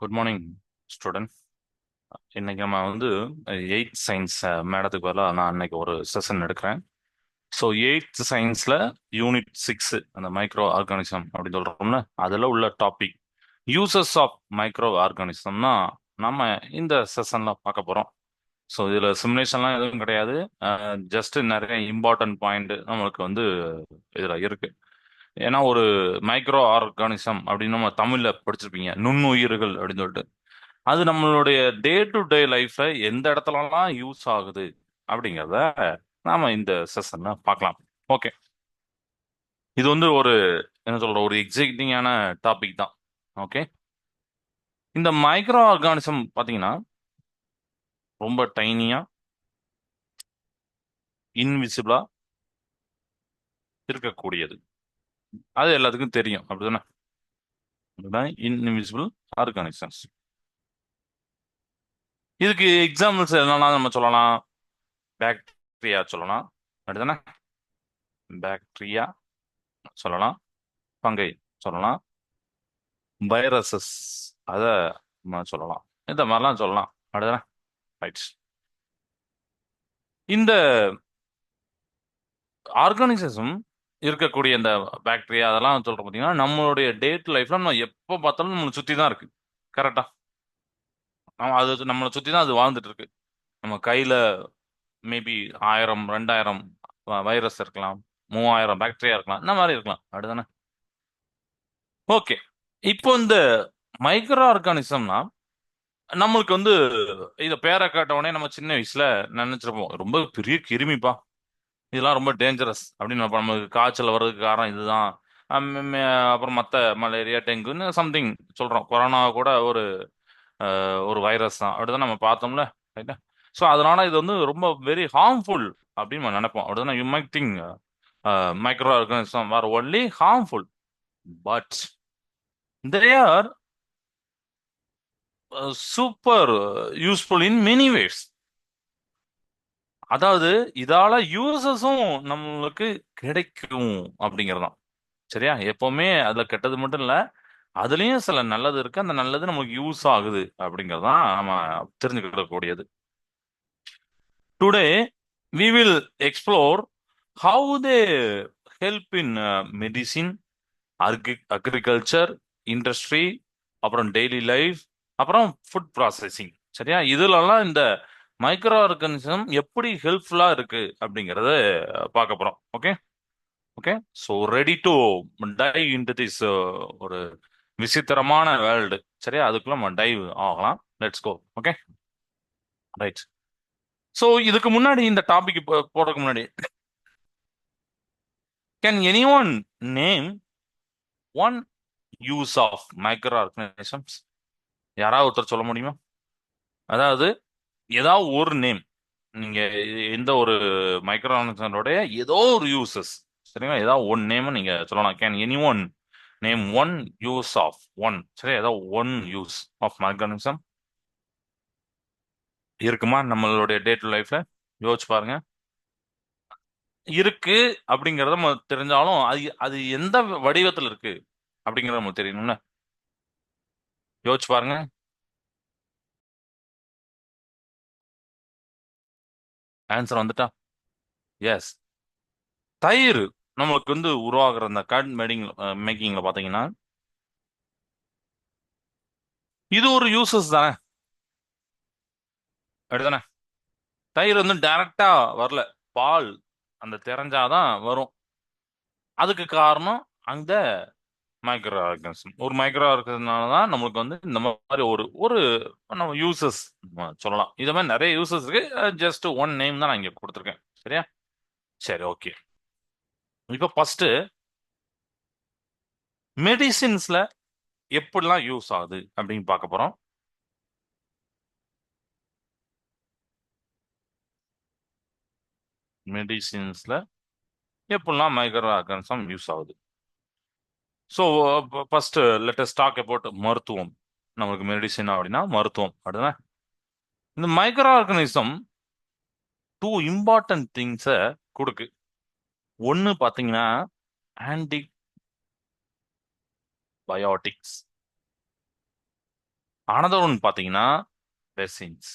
Good morning student. இன்னைக்கு நம்ம வந்து எயித் சயின்ஸ் மேடத்துக்கு பதிலாக நான் இன்னைக்கு ஒரு செஷன் எடுக்கிறேன். ஸோ எயித் சயின்ஸில் யூனிட் 6 அந்த மைக்ரோ ஆர்கானிசம் அப்படின்னு சொல்கிறோம்ல, அதில் உள்ள டாபிக் யூசஸ் ஆஃப் மைக்ரோ ஆர்கானிசம்னா நம்ம இந்த செஷனில் பார்க்க போகிறோம். ஸோ இதில் சிமுலேஷன்லாம் எதுவும் கிடையாது. ஜஸ்ட் நிறைய இம்பார்ட்டன்ட் பாயிண்ட் நம்மளுக்கு வந்து இதில் இருக்கு. ஏன்னா ஒரு மைக்ரோ ஆர்கானிசம் அப்படின்னு நம்ம தமிழில் படிச்சிருப்பீங்க, நுண்ணுயிர்கள் அப்படின்னு சொல்லிட்டு. அது நம்மளுடைய டே டு டே லைஃப்ல எந்த இடத்துலலாம் யூஸ் ஆகுது அப்படிங்கிறத நாம இந்த செஷன்ல பார்க்கலாம். ஓகே, இது வந்து ஒரு என்ன சொல்ற ஒரு எக்ஸைட்டிங்கான டாபிக் தான். ஓகே, இந்த மைக்ரோ ஆர்கானிசம் பாத்தீங்கன்னா ரொம்ப டைனியா, இன்விசிபிளா இருக்கக்கூடியது. அது எல்லாத்துக்கும் தெரியும், அப்படிதானே? Invisible organisms. இதுக்கு எக்ஸாம்பிள்ஸ் என்னன்னா நம்ம சொல்லலாம், பாக்டீரியா சொல்லலாம், அப்படிதானே? பாக்டீரியா சொல்லலாம், பங்கை சொல்லலாம், வைரஸஸ் அதை நம்ம சொல்லலாம், இந்த மாதிரிலாம் சொல்லலாம், அப்படிதானே? ரைட். இந்த ஆர்கானிசம் இருக்கக்கூடிய இந்த பாக்டீரியா அதெல்லாம் சொல்றோம் பார்த்தீங்கன்னா, நம்மளுடைய டே டு லைஃப்ல நம்ம எப்போ பார்த்தாலும் நம்மளை சுற்றி தான் இருக்கு. கரெக்டா? அது நம்மளை சுற்றி தான் அது வாழ்ந்துட்டு இருக்கு. நம்ம கையில மேபி 1000 2000 வைரஸ் இருக்கலாம், 3000 பாக்டீரியா இருக்கலாம், இந்த மாதிரி இருக்கலாம், அப்படிதானே? ஓகே, இப்போ இந்த மைக்ரோ ஆர்கானிசம்னா நம்மளுக்கு வந்து இத பேரை கேட்ட உடனே நம்ம சின்ன வயசுல நினைச்சிருப்போம், ரொம்ப பெரிய கிருமிப்பா, இதெல்லாம் ரொம்ப டேஞ்சரஸ் அப்படின்னு நினைப்போம். நமக்கு காய்ச்சல் வர்றதுக்கு காரணம் இதுதான். அப்புறம் மற்ற மலேரியா, டெங்குன்னு சம்திங் சொல்றோம். கொரோனா கூட ஒரு ஒரு வைரஸ் தான், அப்படிதான் நம்ம பார்த்தோம்ல, ரைட்டா? ஸோ அதனால இது வந்து ரொம்ப வெரி ஹார்ம்ஃபுல் அப்படின்னு நம்ம நினைப்போம், அப்படிதான். You might think micro organism are only harmful, but they are super useful in many ways. அதாவது இதால யூசஸும் நம்மளுக்கு கிடைக்கும் அப்படிங்கறதுதான். சரியா? எப்பவுமே அதுல கெட்டது மட்டும் இல்ல, அதுலயும் சில நல்லது இருக்கு. அந்த நல்லது நமக்கு யூஸ் ஆகுது அப்படிங்கறதுதான் நம்ம தெரிஞ்சுக்கிடக்கூடியது. Today we will explore how they help in medicine, agriculture, industry, அப்புறம் டெய்லி லைஃப், அப்புறம் ஃபுட் ப்ராசஸிங். சரியா? இதுலலாம் இந்த மைக்ரோ ஆர்கானிசம் எப்படி ஹெல்ப்ஃபுல்லா இருக்கு அப்படிங்கறத பார்க்க போறோம். Okay okay, so ready to dive into this ஒரு விசித்திரமான வேர்ல்டு. சரியா? அதுக்குள்ள நம்ம டைவ் ஆகலாம். Let's go. Okay, right. So இதுக்கு முன்னாடி இந்த டாபிக் போறதுக்கு முன்னாடி, can any one name one use of micro organisms? யாராவது ஒருத்தர் சொல்ல முடியுமா? அதாவது ஏதாவது ஒரு நேம், நீங்க எந்த ஒரு மைக்ரோ ஆர்கனைசனோடைய ஏதோ ஒரு யூசஸ், சரிங்களா? ஏதாவது ஒன் நேம் நீங்க சொல்லலாம். Can any one name one use of one? சரி, ஏதாவது ஒன் யூஸ் ஆஃப் மைக்ரோ இருக்குமா நம்மளுடைய டே டு லைஃப்ல? யோசிச்சு பாருங்க. இருக்கு அப்படிங்கறத நம்ம தெரிஞ்சாலும் அது அது எந்த வடிவத்துல இருக்கு அப்படிங்கறத நமக்கு தெரியணும்ல. யோசிச்சு பாருங்க. ஆன்சர் வந்துட்டா? எஸ், தயிர். நம்மளுக்கு வந்து உருவாகுற அந்த கர்ட் மேக்கிங்ல பாத்தீங்கன்னா இது ஒரு யூசஸ் தானே, அப்படிதானே? தயிர் வந்து டைரக்டா வரல, பால் அந்த தெரிஞ்சாதான் வரும். அதுக்கு காரணம் அந்த மைக்ரோ ஆர்கானிசம். ஒரு மைக்ரோ ஆர்கானிசம்னால தான் நம்மளுக்கு வந்து இந்த மாதிரி ஒரு ஒரு நம்ம யூசஸ் சொல்லலாம். இது மாதிரி நிறைய யூசஸ் இருக்கு. ஜஸ்ட் ஒன் நேம் தான் நான் இங்க கொடுத்துருக்கேன். சரியா? சரி, ஓகே. இப்போ ஃபர்ஸ்ட் மெடிசின்ஸ்ல எப்படிலாம் யூஸ் ஆகுது அப்படின்னு பார்க்க போறோம். மெடிசின்ஸ்ல எப்படிலாம் மைக்ரோ ஆர்கானிசம் யூஸ் ஆகுது. So first let us talk about மருத்துவம். நமக்கு மெடிசின் அப்படின்னா மருத்துவம், அப்படின்னா இந்த மைக்ரோ ஆர்கானிசம் டூ இம்பார்ட்டன்ட் திங்ஸை கொடுக்கு. ஒன்னு பாத்தீங்கன்னா ஆன்டிபயோட்டிக்ஸ். அனதர் ஒன் பாத்தீங்கன்னா வெசின்ஸ்.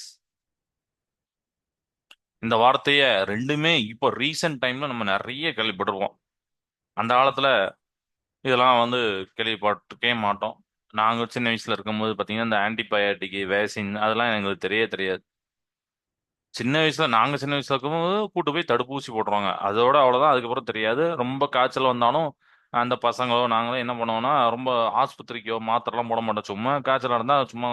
இந்த வார்த்தைய ரெண்டுமே இப்போ ரீசெண்ட் டைம்ல நம்ம நிறைய கேள்விப்பட்டிருக்கோம். அந்த காலத்துல இதெல்லாம் வந்து கேள்விப்பட்டிருக்கவே மாட்டோம். நாங்க சின்ன வயசுல இருக்கும்போது பாத்தீங்கன்னா இந்த ஆன்டிபயாட்டிக் வேக்சின் அதெல்லாம் எங்களுக்கு தெரியவே தெரியாது. நாங்க சின்ன வயசுல இருக்கும்போது கூட்டு போய் தடுப்பூசி போட்டுருவாங்க, அதோட அவ்வளவுதான். அதுக்கப்புறம் தெரியாது. ரொம்ப காய்ச்சல் வந்தாலும் அந்த பசங்களோ நாங்களும் என்ன பண்ணுவோம்னா ரொம்ப ஆஸ்பத்திரிக்கோ மாத்திரைலாம் போட மாட்டோம். சும்மா காய்ச்சல் இருந்தா சும்மா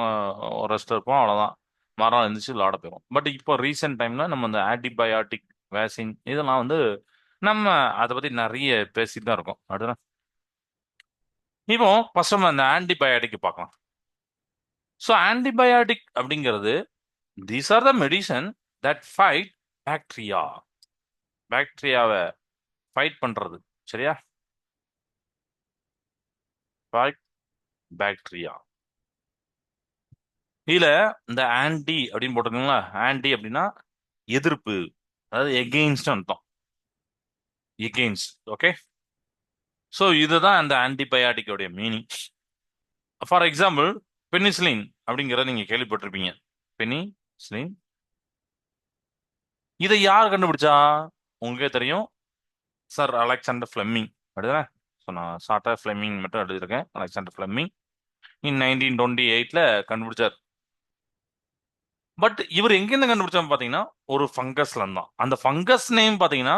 ரெஸ்ட் இருப்போம், அவ்வளவுதான். மரம் இருந்துச்சு விளாட போயிடும். பட் இப்போ ரீசெண்ட் டைம்ல நம்ம இந்த ஆன்டிபயாட்டிக் வேக்சின் இதெல்லாம் வந்து நம்ம அதை பத்தி நிறைய பேசிட்டு தான் இருக்கோம். அடுத்த இப்போ ஃபர்ஸ்ட் நம்ம இந்த ஆன்டிபயாட்டிக் பார்க்கலாம். ஸோ ஆன்டிபயாட்டிக் அப்படிங்கிறது these are the medicine that fight bacteria. பாக்டீரியாவை ஃபைட் பண்றது. சரியா? Fight bacteria. இதுல இந்த ஆன்டி அப்படின்னு போட்டிருக்கீங்களா? ஆன்டி அப்படின்னா எதிர்ப்பு, அதாவது எகெயின்ஸ்ட் அர்த்தம். எகெயின்ஸ்ட். ஓகே. ஸோ இதுதான் அந்த ஆன்டிபயாட்டிக்கோடைய மீனிங். ஃபார் எக்ஸாம்பிள் பெனிசிலின் அப்படிங்கிறத நீங்க கேள்விப்பட்டிருப்பீங்க. பெனிசிலின். இதை யார் கண்டுபிடிச்சா? உங்களுக்கே தெரியும், சார் அலெக்சாண்டர் ஃபிளெமிங். அப்படிதானே? ஸோ நான் ஷார்ட்டா ஃபிளெமிங் மட்டும் எழுதியிருக்கேன். அலெக்சாண்டர் ஃபிளெமிங் இன் 1928 கண்டுபிடிச்சார். பட் இவர் எங்கிருந்து கண்டுபிடிச்சான்னு பாத்தீங்கன்னா ஒரு ஃபங்கஸ்ல இருந்தான். அந்த ஃபங்கஸ் நேம் பாத்தீங்கன்னா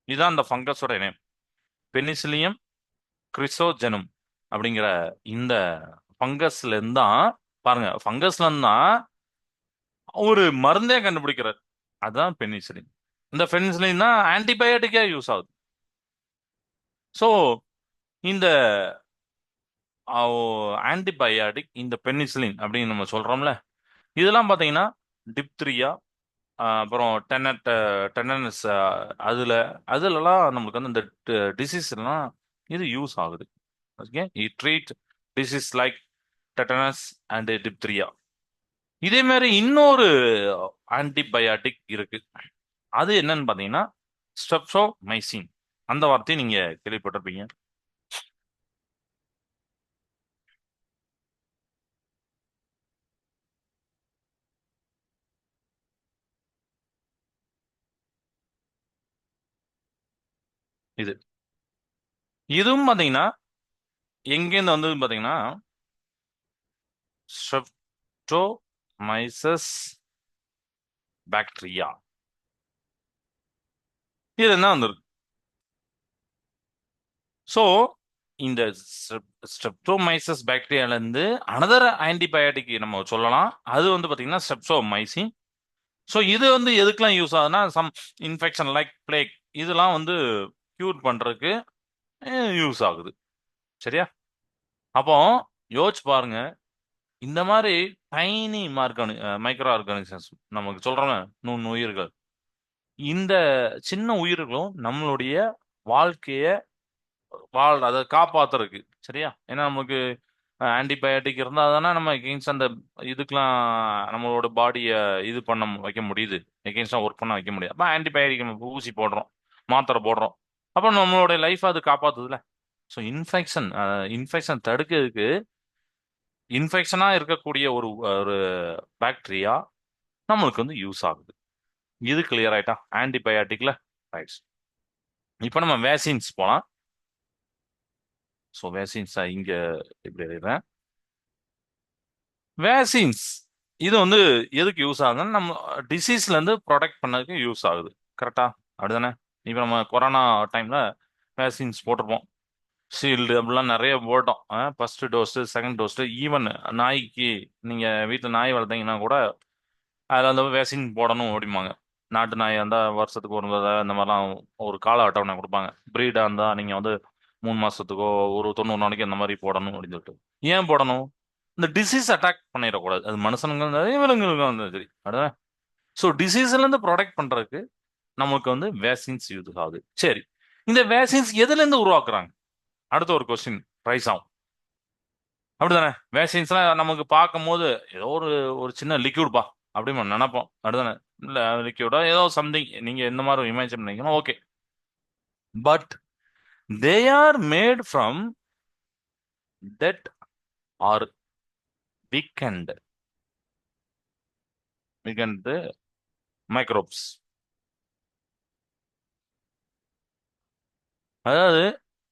இதுதான் அந்த ஃபங்கஸோட நேம். பெனிசிலியம் கிரிசோஜெனும் அப்படிங்கிற இந்த ஃபங்கஸ்ல இருந்தா, பாருங்க, ஃபங்கஸ்ல இருந்தா ஒரு மருந்தே கண்டுபிடிக்கிறார். அதுதான் பெனிசிலின். இந்த பெனிசிலின் தான் ஆன்டிபயோட்டிக்கா யூஸ் ஆகுது. ஸோ இந்த ஆன்டிபயாட்டிக் இந்த பெனிசிலின் அப்படின்னு நம்ம சொல்றோம்ல, இதெல்லாம் பாத்தீங்கன்னா டிப்திரியா, அப்புறம் டெனனஸ், அதுல அதுலலாம் நம்மளுக்கு வந்து இந்த டிசீஸ்லாம் இது யூஸ் ஆகுது. Okay. Treat disease like tetanus and diphtheria. இதே மாதிரி இன்னொரு ஆன்டிபயாட்டிக் இருக்கு. அது என்னன்னு பாத்தீங்கன்னா ஸ்ட்ரெப்டோமைசின். அந்த வார்த்தையை நீங்க கேள்விப்பட்டிருப்பீங்க. இது இதுவும் பாத்தீங்கன்னா எங்கேருந்து வந்ததுன்னு பாத்தீங்கன்னா ஸ்ட்ரெப்டோமைசஸ் பாக்டீரியா. இது என்ன வந்திருக்கு? ஸோ இந்த ஸ்ட்ரெப்டோமைசஸ் பாக்டீரியால இருந்து அனதர் ஆன்டிபயோட்டிக் நம்ம சொல்லலாம். அது வந்து பாத்தீங்கன்னா ஸ்ட்ரெப்டோமைசின். ஸோ இது வந்து எதுக்கெல்லாம் யூஸ் ஆகுதுன்னா சம் இன்ஃபெக்ஷன் லைக் பிளேக் இதெல்லாம் வந்து கியூர் பண்றதுக்கு யூஸ் ஆகுது. சரியா? அப்போ யோசிச்சு பாருங்க, இந்த மாதிரி டைனி மைக்ரோ ஆர்கானிசம்ஸ் நமக்கு சொல்றோம் நுண்ணுயிர்கள். இந்த சின்ன உயிர்களும் நம்மளுடைய வாழ்க்கைய அதை காப்பாத்துறதுக்கு. சரியா? ஏன்னா நமக்கு ஆன்டிபயோட்டிக் இருந்தா தானே நம்ம எகெயின்ஸ்ட் அந்த இதுக்கெல்லாம் நம்மளோட பாடியை இது பண்ண வைக்க முடியுது. எகெயின்ஸ்டா ஒர்க் பண்ண வைக்க முடியாது. அப்ப ஆன்டிபயோட்டிக் நம்ம ஊசி போடுறோம், மாத்திரை போடுறோம். அப்ப நம்மளோட லைஃப் அது காப்பாத்துதுல. ஸோ இன்ஃபெக்ஷன் தடுக்கிறதுக்கு இன்ஃபெக்ஷனா இருக்கக்கூடிய ஒரு ஒரு பாக்டீரியா நம்மளுக்கு வந்து யூஸ் ஆகுது. இது கிளியர் ஆயிட்டா ஆன்டிபயாட்டிக்ல? ரைட். இப்போ நம்ம வேக்சின்ஸ் போலாம். ஸோ வேக்சின்ஸ் இங்க இப்படி எழுதுறேன். வேக்சின்ஸ் இது வந்து எதுக்கு யூஸ் ஆகுதுன்னா நம்ம டிசீஸ்ல இருந்து ப்ரொடெக்ட் பண்ணதுக்கு யூஸ் ஆகுது. கரெக்டா? அப்படிதானே? இப்போ நம்ம கொரோனா டைம்ல வேக்சின்ஸ் போட்டிருப்போம். ஷீல்டு அப்படிலாம் நிறைய போட்டோம். First dose, second dose. Even நாய்க்கு, நீங்க வீட்டில் நாய் வளர்த்தீங்கன்னா கூட அதில் அந்த வேக்சின் போடணும் அப்படிம்பாங்க. நாட்டு நாயாக இருந்தால் வருஷத்துக்கு ஒரு தடவை இந்த மாதிரிலாம் ஒரு கால அட்டவணை கொடுப்பாங்க. ப்ரீடாக இருந்தால் நீங்கள் வந்து 3 மாசத்துக்கோ ஒரு 90 நாளைக்கு அந்த மாதிரி போடணும் அப்படின்னு சொல்லிட்டு. ஏன் போடணும்? இந்த டிசீஸ் அட்டாக் பண்ணிடக்கூடாது. அது மனுஷனுங்க இருந்தாலும் விலங்குகளுக்கும் இருந்தாலும் சரி. அதான். ஸோ டிசீஸ்லேருந்து ப்ரொடெக்ட் பண்ணுறதுக்கு நமக்கு வந்து வேக்சின்ஸ் யூஸ் ஆகுது. சரி, இந்த வேக்சின்ஸ் எதுலேருந்து உருவாக்குறாங்க? அடுத்த ஒரு கொஸ்டின் ரைஸ் ஆகும். அப்படிதானே? வேக்சின்ஸ்லாம் நமக்கு பார்க்கும் போது ஏதோ ஒரு ஒரு சின்ன லிக்யூட் பா அப்படின்னு நம்ம நினைப்போம். அப்படிதானே? இல்ல லிக்யூடா ஏதோ சம்திங் நீங்க எந்த மாதிரி இமேஜின் பண்ணீங்கன்னா okay. But they are made from dead or weakened weakened microbes. அதாவது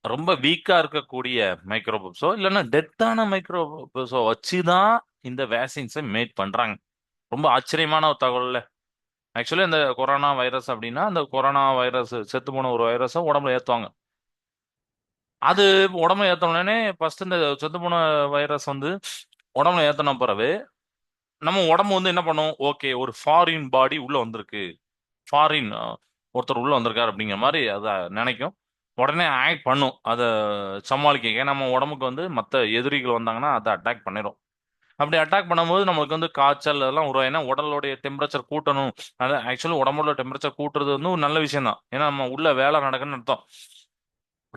ரொம்ப வீக்கா இருக்கக்கூடிய மைக்ரோபஸோ இல்லைன்னா டெத்தான மைக்ரோபஸோ வச்சு தான் இந்த வேக்சின்ஸை மேட் பண்றாங்க. ரொம்ப ஆச்சரியமான ஒரு தகவல்ல. ஆக்சுவலி இந்த கொரோனா வைரஸ் அப்படின்னா அந்த கொரோனா வைரஸ் செத்து போன ஒரு வைரஸை உடம்புல ஏற்றுவாங்க. அது உடம்புல ஏற்றினோடனே ஃபர்ஸ்ட் இந்த செத்து போன வைரஸ் வந்து உடம்புல ஏற்றின பிறகு நம்ம உடம்பு வந்து என்ன பண்ணும், ஓகே ஒரு ஃபாரின் பாடி உள்ள வந்திருக்கு, ஃபாரின் ஒருத்தர் உள்ள வந்திருக்காரு அப்படிங்கிற மாதிரி அதை நினைக்கும். உடனே ஆக்ட் பண்ணும் அதை சமாளிக்க. ஏன்னா நம்ம உடம்புக்கு வந்து மற்ற எதிரிகள் வந்தாங்கன்னா அதை அட்டாக் பண்ணிடும். அப்படி அட்டாக் பண்ணும்போது நம்மளுக்கு வந்து காய்ச்சல் அதெல்லாம் உருவாகும். ஏன்னா உடலுடைய டெம்பரேச்சர் கூட்டணும். அது ஆக்சுவலி உடம்போட டெம்பரேச்சர் கூட்டுறது வந்து ஒரு நல்ல விஷயம் தான். ஏன்னா நம்ம உள்ள வேலை நடக்குன்னு அர்த்தம்.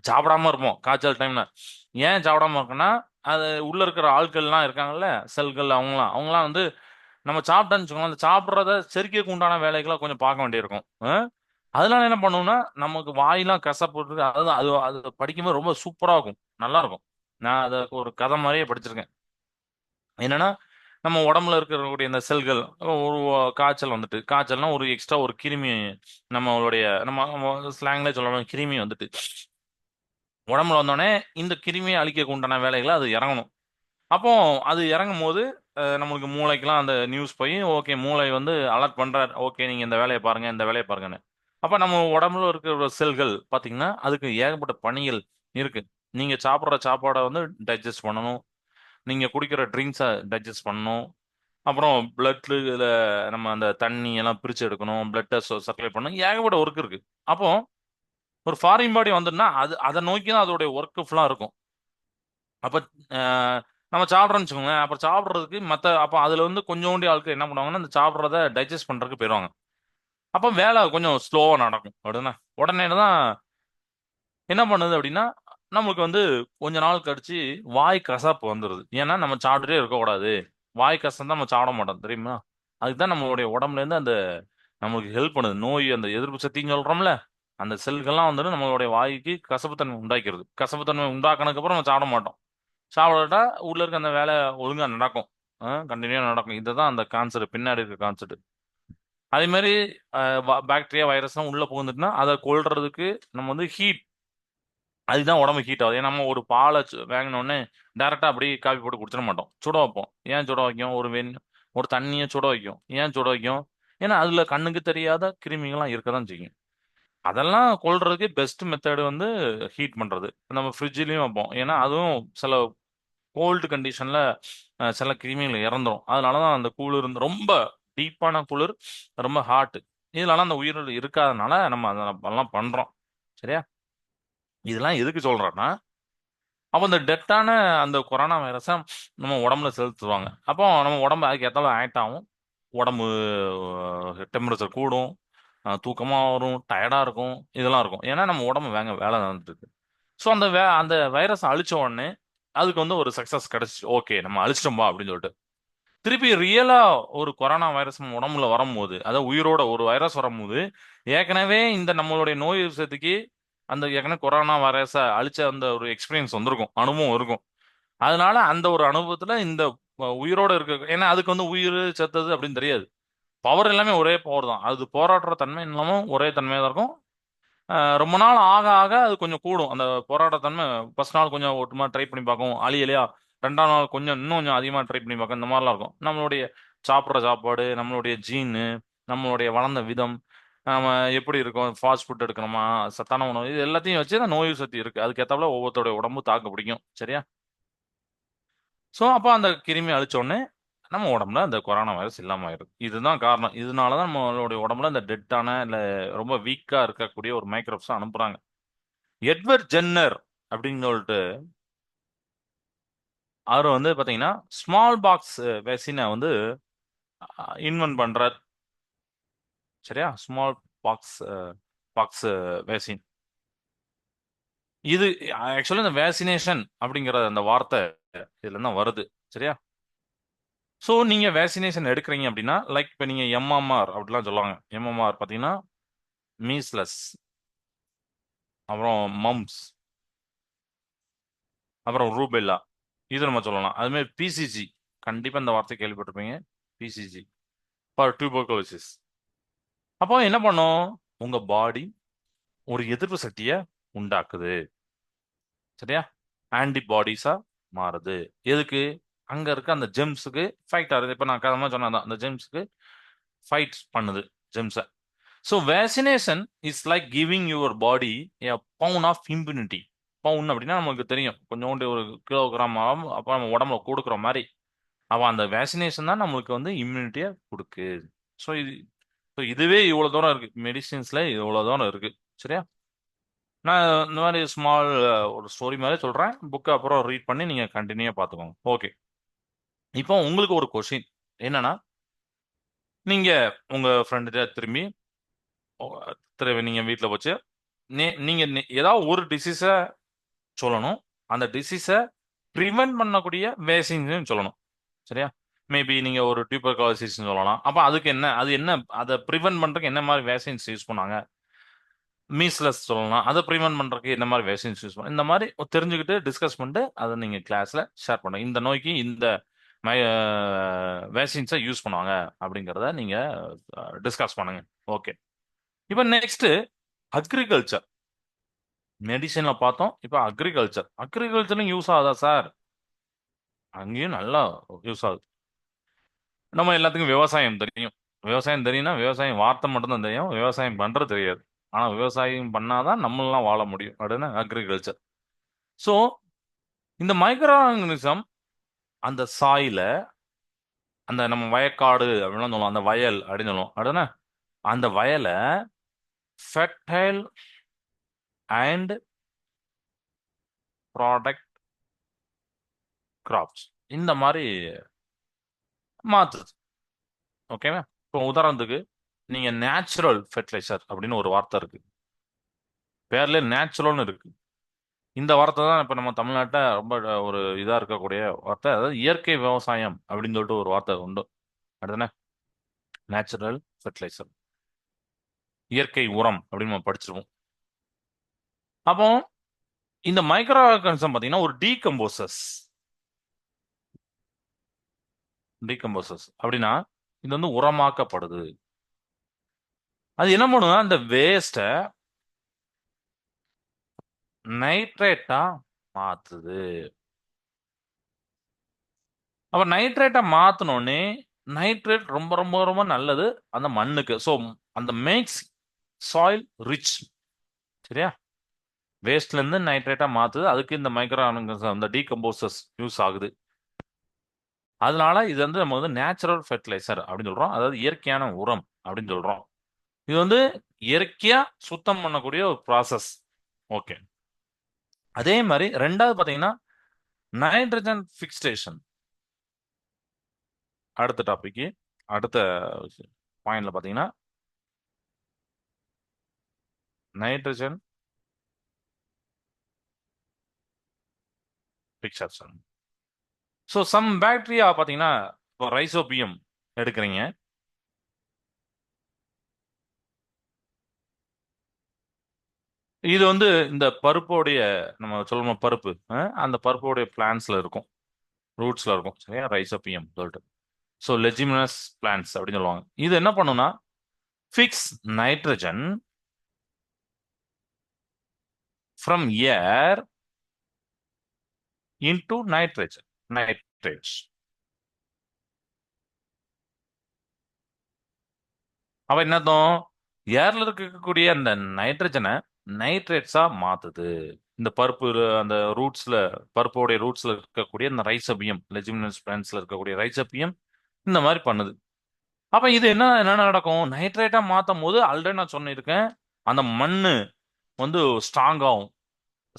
சாப்பிடாம இருப்போம் காய்ச்சல் டைம்ல. ஏன் சாப்பிடாம இருக்கோம்னா அது உள்ள இருக்கிற ஆட்கள்லாம் இருக்காங்கல்ல, செல்கள், அவங்கலாம் வந்து நம்ம சாப்பிட்டோன்னு வச்சுக்கோங்களேன், அந்த சாப்பிட்றத செரிக்கிறதுக்கு உண்டான வேலைகளை கொஞ்சம் பார்க்க வேண்டியிருக்கும். அதனால என்ன பண்ணுவோம்னா நமக்கு வாயெல்லாம் கசப்பு இருக்கு. அது அது அது படிக்கும்போது ரொம்ப சூப்பரா இருக்கும், நல்லா இருக்கும். நான் அதை ஒரு கதை மாதிரியே படிச்சிருக்கேன். என்னன்னா நம்ம உடம்புல இருக்கக்கூடிய இந்த செல்கள் ஒரு காய்ச்சல் வந்துட்டு, காய்ச்சல்னா ஒரு எக்ஸ்ட்ரா ஒரு கிருமி, நம்ம ஸ்லாங்ல சொல்லணும், கிருமி வந்துட்டு உடம்புல வந்தோடனே இந்த கிருமியை அழிக்க உண்டான வேலைகளை அது இறங்கணும். அப்போ அது இறங்கும் போது நம்மளுக்கு மூளைக்கெல்லாம் அந்த நியூஸ் போய் ஓகே மூளை வந்து அலர்ட் பண்றாரு, ஓகே நீங்க இந்த வேலையை பாருங்க இந்த வேலையை பாருங்கன்னு. அப்ப நம்ம உடம்புல இருக்கிற செல்கள் பாத்தீங்கன்னா அதுக்கு ஏகப்பட்ட பணிகள் இருக்கு. நீங்க சாப்பிட்ற சாப்பாடை வந்து டைஜஸ்ட் பண்ணணும், நீங்க குடிக்கிற ட்ரிங்க்ஸை டைஜஸ்ட் பண்ணணும், அப்புறம் பிளட்ல நம்ம அந்த தண்ணி எல்லாம் பிரிச்சு எடுக்கணும், பிளட்டை சர்க்குலேட் பண்ணணும், ஏகப்பட்ட ஒர்க் இருக்கு. அப்போ ஒரு ஃபாரின் பாடி வந்துன்னா அது அதை நோக்கி தான் அதோடைய ஒர்க் ஃபுல்லா இருக்கும். அப்ப நம்ம சாப்பிட்றோம்னு வச்சுக்கோங்களேன், அப்புறம் சாப்பிட்றதுக்கு அப்போ அதுல வந்து கொஞ்சோண்டி ஆட்கள் என்ன பண்ணுவாங்கன்னா அந்த சாப்பிட்றத டைஜஸ்ட் பண்றதுக்கு போயிடுவாங்க. அப்போ வேலை கொஞ்சம் ஸ்லோவா நடக்கும் அப்படின்னா உடனே தான் என்ன பண்ணுது அப்படின்னா நமக்கு வந்து கொஞ்ச நாள் கழிச்சு வாய் கசப்பு வந்துடுது. ஏன்னா நம்ம சாப்பிட்டுட்டே இருக்கக்கூடாது, வாய் கசம் தான் நம்ம சாப்பிட மாட்டோம் தெரியுமா. அதுதான் நம்மளுடைய உடம்புல இருந்து அந்த நம்மளுக்கு ஹெல்ப் பண்ணுது. நோய் அந்த எதிர்ப்பு சக்தின்னு சொல்றோம்ல, அந்த செல்கள்லாம் வந்துட்டு நம்மளுடைய வாய்க்கு கசப்புத்தன்மை உண்டாக்கிறது. கசப்புத்தன்மை உண்டாக்குனதுக்கு அப்புறம் நம்ம சாப்பிட மாட்டோம். சாப்பிடட்டா உள்ள இருக்க அந்த வேலை ஒழுங்கா நடக்கும், கண்டினியூ நடக்கும். இதுதான் அந்த கான்செப்ட், பின்னாடி இருக்க கான்செப்ட். அதே மாதிரி பாக்டீரியா வைரஸ்லாம் உள்ள புகுந்துட்டுனா அதை கொல்றதுக்கு நம்ம வந்து ஹீட், அதுதான் உடம்பு ஹீட் ஆகுது. ஏன்னா நம்ம ஒரு பாலை வாங்கின உடனே டேரக்டா அப்படியே காபி போட்டு குடிச்சிட மாட்டோம், சுட வைப்போம். ஏன் சுட வைக்கும், ஒரு தண்ணியை சுட வைக்கும். ஏன் சுட வைக்கும், ஏன்னா அதுல கண்ணுக்கு தெரியாத கிருமிகள்லாம் இருக்கதான் செய்யும். அதெல்லாம் கொல்றதுக்கு பெஸ்ட் மெத்தட் வந்து ஹீட் பண்றது. நம்ம ஃப்ரிட்ஜ்லயும் வைப்போம், ஏன்னா அதுவும் சில கோல்டு கண்டிஷன்ல சில கிருமிகள் இறந்துரும். அதனாலதான் அந்த குளிர் ரொம்ப டீப்பான குளிர், ரொம்ப ஹாட், இதனால அந்த உயிரில் இருக்காதனால நம்ம அதெல்லாம் பண்றோம். சரியா. இதெல்லாம் எதுக்கு சொல்றேன்னா அப்போ இந்த டெத்தான அந்த கொரோனா வைரஸை நம்ம உடம்புல செலுத்துவாங்க. அப்போ நம்ம உடம்பு அதுக்கு ஏற்றாலும் ஆக்ட் ஆகும். உடம்பு டெம்பரேச்சர் கூடும், தூக்கமா வரும், டயர்டா இருக்கும், இதெல்லாம் இருக்கும். ஏன்னா நம்ம உடம்பு வேலை நடந்துட்டு இருக்கு. ஸோ அந்த வைரஸ் அழிச்ச உடனே அதுக்கு வந்து ஒரு சக்சஸ் கிடைச்சிச்சு. ஓகே நம்ம அழிச்சிட்டோம்பா அப்படின்னு சொல்லிட்டு திருப்பி ரியலா ஒரு கொரோனா வைரஸ் நம்ம உடம்புல வரும்போது, அதாவது உயிரோட ஒரு வைரஸ் வரும்போது, ஏற்கனவே இந்த நம்மளுடைய நோய் விஷயத்துக்கு அந்த ஏற்கனவே கொரோனா வைரஸை அழிச்ச அந்த ஒரு எக்ஸ்பீரியன்ஸ் வந்திருக்கும், அனுபவம் இருக்கும். அதனால அந்த ஒரு அனுபவத்துல இந்த உயிரோட இருக்க, ஏன்னா அதுக்கு வந்து உயிர் செத்தது அப்படின்னு தெரியாது. பவர் எல்லாமே ஒரே பவர் தான். அது போராடுற தன்மை இன்னமும் ஒரே தன்மையா தான் இருக்கும். ரொம்ப நாள் ஆக ஆக அது கொஞ்சம் கூடும் அந்த போராட்டத்தன்மை. ஃபர்ஸ்ட் நாள் கொஞ்சம் ஒட்டுமா ட்ரை பண்ணி பார்க்கும் அழியலையா, ரெண்டாம் நாள் கொஞ்சம் இன்னும் கொஞ்சம் அதிகமாக ட்ரை பண்ணி பார்க்கும். இந்த மாதிரிலாம் இருக்கும். நம்மளுடைய சாப்பிட்ற சாப்பாடு, நம்மளுடைய ஜீனு, நம்மளுடைய வளர்ந்த விதம், நம்ம எப்படி இருக்கோம், ஃபாஸ்ட் ஃபுட் எடுக்கணுமா, சத்தான உணவு, இது எல்லாத்தையும் வச்சு தான் நோய் சக்தி இருக்கு. அதுக்கு ஏற்றாப்புல ஒவ்வொருத்தருடைய உடம்பு தாக்கு பிடிக்கும். சரியா. ஸோ அப்போ அந்த கிருமி அழிச்ச உடனே நம்ம உடம்புல அந்த கொரோனா வைரஸ் இல்லாம ஆயிடுது. இதுதான் காரணம். இதனால தான் நம்மளுடைய உடம்புல இந்த டெட்டான இல்ல ரொம்ப வீக்கா இருக்கக்கூடிய ஒரு மைக்ரோப்ஸ் அனுப்புறாங்க. எட்வர்ட் ஜென்னர் அப்படின்னு சொல்லிட்டு அவர் வந்து பாத்தீங்கன்னா ஸ்மால் பாக்ஸ் வேக்சினை வந்து இன்வென்ட் பண்றார். சரியா. Small box box vaccine. இது ஆக்சுவலி இந்த வேக்சினேஷன் அப்படிங்கிற அந்த வார்த்தை இதுல தான் வருது. சரியா. ஸோ நீங்க வேக்சினேஷன் எடுக்கிறீங்க அப்படின்னா, லைக் இப்போ நீங்க எம்எம்ஆர் அப்படிலாம் சொல்லுவாங்க. எம்எம்ஆர் பார்த்தீங்கன்னா மீஸ்லஸ், அப்புறம் மம்ப்ஸ், அப்புறம் ரூபெல்லா, இது நம்ம சொல்லலாம். அதுமாதிரி பிசிஜி, கண்டிப்பா இந்த வார்த்தை கேள்விப்பட்டிருப்பீங்க. BCG for tuberculosis. அப்போ என்ன பண்ணும்? உங்க பாடி ஒரு எதிர்ப்பு சக்தியை உண்டாக்குது. சரியா? ஆன்டிபாடிஸா மாறுது. எதுக்கு? அங்க இருக்க அந்த ஜெம்ஸுக்கு ஃபைட் ஆகுது. இப்ப நான் கதமா சொன்னதான், அந்த ஜெம்ஸுக்கு ஃபைட் பண்ணுது ஜெம்ஸை. So vaccination is like giving your body a pound of immunity. Pound அப்படின்னா நமக்கு தெரியும், கொஞ்சோண்டு ஒரு கிலோகிராம் அப்போ நம்ம உடம்புல கொடுக்குற மாதிரி. அப்போ அந்த வேக்சினேஷன் தான் நம்மளுக்கு வந்து இம்யூனிட்டியை கொடுக்கு. ஸோ இதுவே இவ்வளோ தூரம் இருக்கு, மெடிசின்ஸ்ல இவ்வளோ தூரம் இருக்கு. சரியா? நான் இந்த மாதிரி ஸ்மால் ஒரு ஸ்டோரி மாதிரி சொல்றேன். புக்கை அப்புறம் ரீட் பண்ணி நீங்க கண்டினியூ பார்த்துக்கோங்க. ஓகே. இப்போ உங்களுக்கு ஒரு கொஷின் என்னன்னா, நீங்க உங்க ஃப்ரெண்டு திரும்பி திரும்பி நீங்க வீட்டில் வச்சு நீங்க ஏதாவது ஒரு டிசீஸை சொல்லணும். அந்த டிசீஸை ப்ரிவென்ட் பண்ணக்கூடிய வேக்சின் சொல்லணும். சரியா? மேபி நீங்க ஒரு டியூபர்குலோசிஸ் சொல்லலாம். அப்ப அதுக்கு என்ன, அது என்ன, அதை ப்ரிவென்ட் பண்றதுக்கு என்ன மாதிரி வேக்சின்ஸ் யூஸ் பண்ணாங்க? மீஸ்லஸ் சொல்லலாம். அதை ப்ரிவென்ட் பண்றதுக்கு என்ன மாதிரி வேக்சின்ஸ் யூஸ் பண்ண, இந்த மாதிரி தெரிஞ்சுக்கிட்டு டிஸ்கஸ் பண்ணிட்டு அதை நீங்க கிளாஸ்ல ஷேர் பண்ணுங்க. இந்த நோய்க்கு இந்த வேக்சின்ஸை யூஸ் பண்ணுவாங்க அப்படிங்கிறத நீங்க டிஸ்கஸ் பண்ணுங்க. ஓகே. இப்போ நெக்ஸ்ட் அக்ரிகல்ச்சர். மெடிசன்ல பார்த்தோம். இப்போ அக்ரிகல்ச்சர்லையும் யூஸ் ஆகுதா சார்? அங்கேயும் நல்லா யூஸ் ஆகுது. நம்ம எல்லாத்துக்கும் விவசாயம் தெரியும். விவசாயம் தெரியும்னா விவசாயம் வார்த்தை மட்டும்தான் தெரியும், விவசாயம் பண்றது தெரியாது. ஆனா விவசாயம் பண்ணாதான் நம்மளாம் வாழ முடியும் அப்படின்னு அக்ரிகல்ச்சர். ஸோ இந்த மைக்ரோ ஆர்கனிசம் அந்த சாயில, அந்த நம்ம வயக்காடு அப்படின்னு சொல்லுவோம், அந்த வயல் அப்படின்னு சொல்லுவோம் அப்படின்னா, அந்த வயலை ஃபெர்டைல் அண்ட் ப்ராடக்ட் கிராப்ஸ் இந்த மாதிரி மாத்துது. ஓகேவா? இப்போ உதாரணத்துக்கு நீங்க நேச்சுரல் ஃபெர்டிலைசர் அப்படின்னு ஒரு வார்த்தை இருக்கு. பேர்ல நேச்சுரல்னு இருக்கு. இந்த வார்த்தை தான் இப்ப நம்ம தமிழ்நாட்டை ரொம்ப ஒரு இதா இருக்கக்கூடிய வார்த்தை. அதாவது இயற்கை விவசாயம் அப்படின்னு சொல்லிட்டு ஒரு வார்த்தை உண்டு. அடுத்தானே நேச்சுரல் ஃபெர்டிலைசர், இயற்கை உரம் அப்படின்னு நம்ம படிச்சிருவோம். அப்போ இந்த மைக்ரோ ஆர்கானிசம் பாத்தீங்கன்னா ஒரு டீகம்போசஸ் அப்படின்னா இது வந்து உரமாக்கப்படுது. அது என்ன பண்ணுன்னா அந்த வேஸ்ட நைட்ரேட்டா மாத்துது. அப்ப நைட்ரேட்டை மாத்தினோடனே, நைட்ரேட் ரொம்ப ரொம்ப ரொம்ப நல்லது அந்த மண்ணுக்கு. ஸோ அந்த மேக்ஸ் சாயில் ரிச். சரியா? வேஸ்ட்ல இருந்து நைட்ரேட்டா மாத்துது. அதுக்கு இந்த மைக்ரோ ஆர்கானிசம், இந்த டீகம்போசஸ் யூஸ் ஆகுது. அதனால இது வந்து நம்ம வந்து நேச்சுரல் ஃபெர்டிலைசர் அப்படின்னு சொல்றோம். அதாவது இயற்கையான உரம் அப்படின்னு சொல்றோம். இது வந்து இயற்கையா சுத்தம் பண்ணக்கூடிய ஒரு ப்ராசஸ். ஓகே. அதே மாதிரி ரெண்டாவது பாத்தீங்கன்னா நைட்ரஜன் ஃபிக்ஸ்டேஷன். அடுத்த டாபிக், அடுத்த பாயிண்ட்ல பாத்தீங்கன்னா nitrogen fixation. So some bacteria பாத்தீங்கன்னா, இப்போ ரைசோபியம் எடுக்கிறீங்க. இது வந்து இந்த பருப்போடைய, நம்ம சொல்லணும் பருப்பு, அந்த பருப்போடைய பிளான்ஸ்ல இருக்கும், ரூட்ஸ்ல இருக்கும். சரியா? ரைசோபியம் சொல்லிட்டு. ஸோ லெஜிமினஸ் பிளான்ஸ் அப்படின்னு சொல்லுவாங்க. இது என்ன பண்ணுன்னா fix nitrogen from air into nitrates. அப்ப என்னதும் ஏர்ல இருக்கக்கூடிய அந்த நைட்ரஜனை நைட்ரேட்ஸா மாத்துது. இந்த பருப்பு அந்த ரூட்ஸ்ல, பருப்போடைய ரூட்ஸ்ல இருக்கக்கூடிய இந்த ரைசோபியம், லெஜிமினஸ் பிளான்ட்ஸ்ல இருக்கக்கூடிய ரைசோபியம் இந்த மாதிரி பண்ணுது. அப்ப இது என்ன என்ன நடக்கும்? நைட்ரேட்டா மாத்தும் போது ஆல்ரெடி நான் சொல்லியிருக்கேன், அந்த மண்ணு வந்து ஸ்ட்ராங் ஆகும்,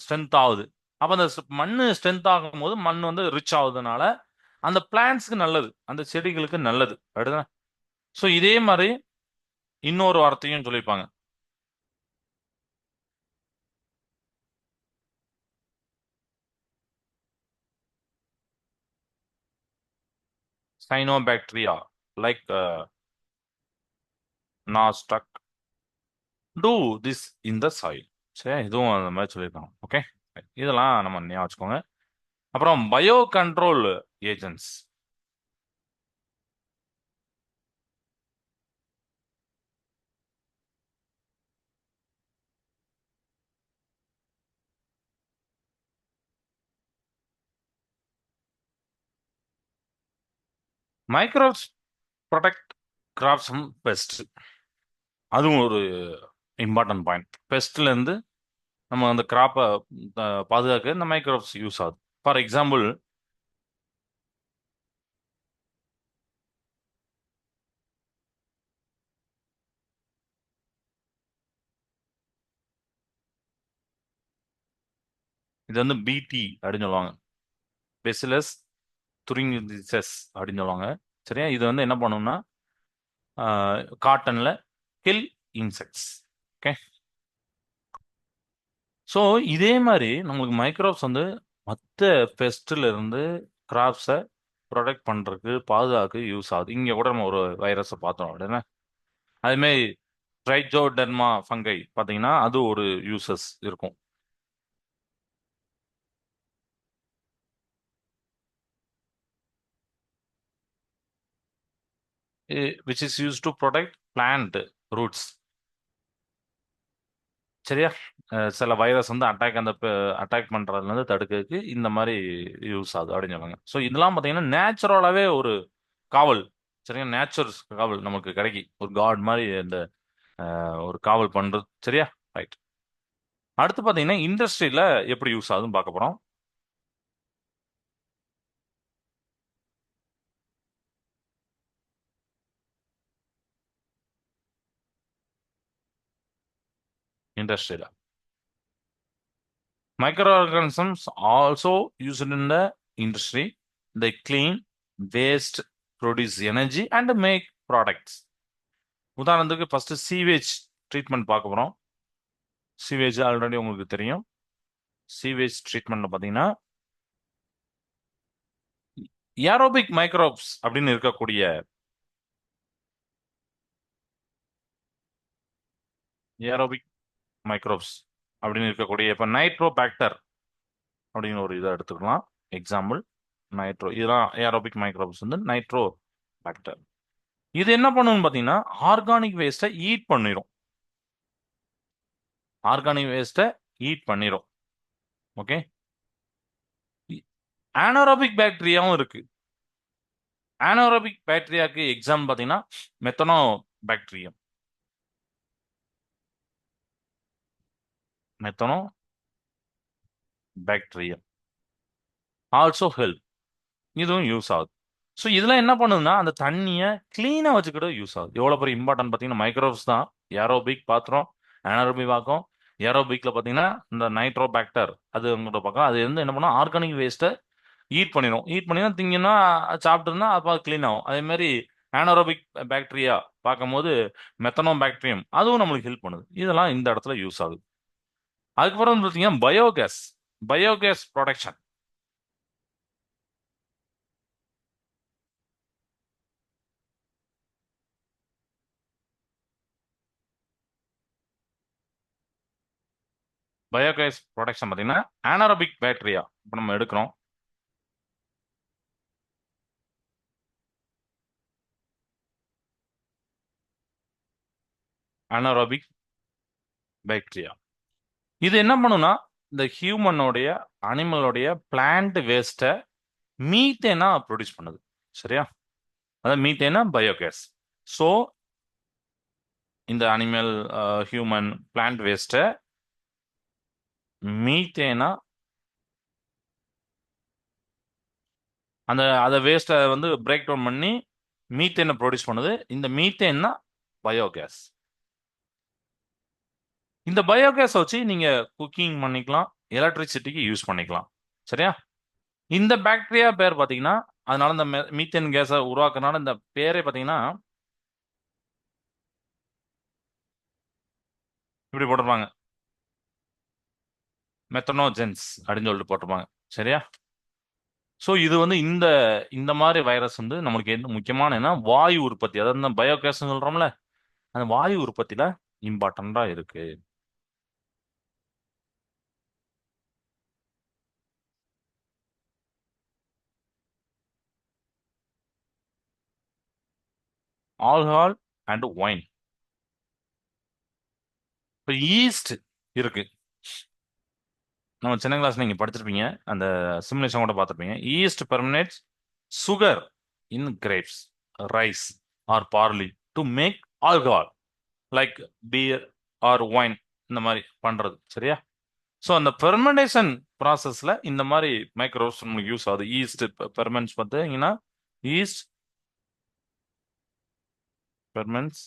ஸ்ட்ரென்த் ஆகுது. அப்ப அந்த மண்ணு ஸ்ட்ரென்த் ஆகும் போது மண் வந்து ரிச் ஆகுதுனால அந்த பிளான்ட்ஸ்க்கு நல்லது, அந்த செடிகளுக்கு நல்லது. அடுத்த ஸோ இதே மாதிரி இன்னொரு வார்த்தையும் சொல்லியிருப்பாங்க, cyanobacteria like nostoc do this in the soil. சரி, இதுவும் அந்த மாதிரி சொல்லியிருக்காங்க. ஓகே, இதெல்லாம் நம்ம ஞாபகம் வச்சுக்கோங்க. அப்புறம் bio control agents. Microbes protect crops from pest. அதுவும் ஒரு இம்பார்ட்டன்ட் பாயிண்ட். பெஸ்ட்ல இருந்து நம்ம அந்த கிராப்பை பாதுகாக்க இந்த மைக்ரோப்ஸ் யூஸ் ஆகுது. ஃபார் எக்ஸாம்பிள், இது வந்து பிடி அப்படின்னு சொல்லுவாங்க, பெசிலஸ் துரிஞ்சிசஸ் அப்படின்னு சொல்லுவாங்க. சரியா, இது வந்து என்ன பண்ணும்னா காட்டன்ல கில் இன்செக்ட்ஸ். ஓகே, ஸோ இதே மாதிரி நம்மளுக்கு மைக்ரோப்ஸ் வந்து மற்ற பெஸ்ட்ல இருந்து கிராப்ஸை ப்ரொடெக்ட் பண்றதுக்கு பாதுகாக்க யூஸ் ஆகுது. இங்க கூட நம்ம ஒரு வைரஸை பார்த்தோம் அப்படின்னா, அதே மாதிரி ட்ரைஜோடெர்மா ஃபங்கை பார்த்தீங்கன்னா அது ஒரு யூசஸ் இருக்கும். Which is use to protect plant roots. சரியா, சில வைரஸ் வந்து அட்டாக் பண்றதுல இருந்து தடுக்கிறதுக்கு இந்த மாதிரி யூஸ் ஆகுது அப்படின்னு சொல்லுவாங்க. ஸோ இதெல்லாம் பார்த்தீங்கன்னா நேச்சுரலாவே ஒரு காவல். சரியா, நேச்சர் காவல் நமக்கு கிடைக்கி ஒரு காட் மாதிரி இந்த ஒரு காவல் பண்றது. சரியா, ரைட். அடுத்து பார்த்தீங்கன்னா இண்டஸ்ட்ரியில எப்படி யூஸ் ஆகுதுன்னு பார்க்க போறோம். இண்டஸ்ட்ரியில microorganisms also used in the industry. They clean waste, produce energy and make products. உதாரணத்துக்கு ஃபர்ஸ்ட் சீவேஜ் ட்ரீட்மெண்ட் பார்க்க போறோம். சீவேஜ் ஆல்ரெடி உங்களுக்கு தெரியும். சீவேஜ் ட்ரீட்மெண்ட்ல பார்த்தீங்கன்னா ஏரோபிக் மைக்ரோப்ஸ் அப்படின்னு இருக்கக்கூடிய ஏரோபிக் மைக்ரோப்ஸ் அப்படின்னு இருக்கக்கூடிய இப்போ நைட்ரோபாக்டர் அப்படின்னு ஒரு இதை எடுத்துக்கலாம். எக்ஸாம்பிள் நைட்ரோ, இதெல்லாம் ஏரோபிக் மைக்ரோப்ஸ் வந்து நைட்ரோ பாக்டர். இது என்ன பண்ணுன்னு பார்த்தீங்கன்னா ஆர்கானிக் வேஸ்ட்டை ஈட் பண்ணிடும். ஆர்கானிக் வேஸ்ட்டை ஈட் பண்ணிடும். ஓகே, ஆனோரோபிக் பாக்டீரியாவும் இருக்கு. ஆனோரோபிக் பாக்டீரியாவுக்கு எக்ஸாம்பிள் பார்த்தீங்கன்னா methanobacterium. Methanobacterium also help. இதுவும் யூஸ் ஆகுது. ஸோ இதெல்லாம் என்ன பண்ணுதுன்னா அந்த தண்ணியை கிளீனாக வச்சுக்கிட்டு யூஸ் ஆகுது. எவ்வளோ பெரிய இம்பார்ட்டன்ட் பார்த்தீங்கன்னா மைக்ரோப்ஸ் தான். ஏரோபிக் பாத்திரம், அனாரோபிக் பார்க்கும். ஏரோபிக்ல பார்த்தீங்கன்னா இந்த நைட்ரோ பாக்டர் அது உங்களோட பக்கம். அது வந்து என்ன பண்ணும், ஆர்கானிக் வேஸ்ட்டை ஈட் பண்ணிடும். ஈட் பண்ணினா திங்கன்னா சாப்பிட்டுருந்தா அப்போ க்ளீன் ஆகும். அதே மாதிரி ஆனரோபிக் பாக்டீரியா பார்க்கும்போது மெத்தனோ பாக்டீரியம் அதுவும் நம்மளுக்கு ஹெல்ப் பண்ணுது. இதெல்லாம் இந்த இடத்துல யூஸ் ஆகுது. அதுக்கப்புறம் பார்த்தீங்கன்னா biogas. Biogas production. Biogas production பார்த்தீங்கன்னா ஆனரோபிக் பாக்டீரியா இப்போ நம்ம எடுக்கிறோம். அனரோபிக் பாக்டீரியா இது என்ன பண்ணுனா இந்த ஹியூமனோடைய அனிமலோடைய பிளான்ட் வேஸ்ட்டை மீத்தேனா ப்ரொடியூஸ் பண்ணுது. சரியா, அதாவது மீத்தேனா பயோகேஸ். ஸோ இந்த அனிமல், ஹியூமன், பிளான்ட் வேஸ்ட்டை மீத்தேனா அதை வேஸ்ட்டை வந்து பிரேக் டவுன் பண்ணி மீத்தேனை ப்ரொடியூஸ் பண்ணுது. இந்த மீத்தேன் தான் பயோகேஸ். இந்த பயோகேஸ் வச்சு நீங்க குக்கிங் பண்ணிக்கலாம், எலக்ட்ரிசிட்டிக்கு யூஸ் பண்ணிக்கலாம். சரியா, இந்த பாக்டீரியா பேர் பார்த்தீங்கன்னா அதனால இந்த மீத்தேன் கேஸை உருவாக்குறதுனால இந்த பேரே பார்த்தீங்கன்னா இப்படி போட்டிருப்பாங்க, மெத்தனோஜென்ஸ் அப்படின்னு சொல்லிட்டு போட்டிருப்பாங்க. சரியா, ஸோ இது வந்து இந்த இந்த மாதிரி வைரஸ் வந்து நம்மளுக்கு என்ன முக்கியமான என்ன வாயு உற்பத்தி, அதாவது இந்த பயோகேஸ் சொல்றோம்ல, அந்த வாயு உற்பத்தியில இம்பார்ட்டண்டா இருக்கு. Alcohol and wine. இப்போ ஈஸ்ட் இருக்கு. நம்ம சின்ன கிளாஸ் நீங்க படிச்சிருப்பீங்க, அந்த சிமுலேஷன் கூட பார்த்துருப்பீங்க. Yeast ferments sugar in grapes, rice or barley to make alcohol like beer or wine, இந்த மாதிரி பண்றது சரியா. ஸோ அந்த பெர்மெண்டேஷன் ப்ராசஸ்ல இந்த மாதிரி மைக்ரோஸ் நமக்கு யூஸ் ஆகுது. ஈஸ்ட் பெர்மெண்ட்ஸ் பார்த்தீங்கன்னா ஈஸ்ட் பெர்மெண்ட்ஸ்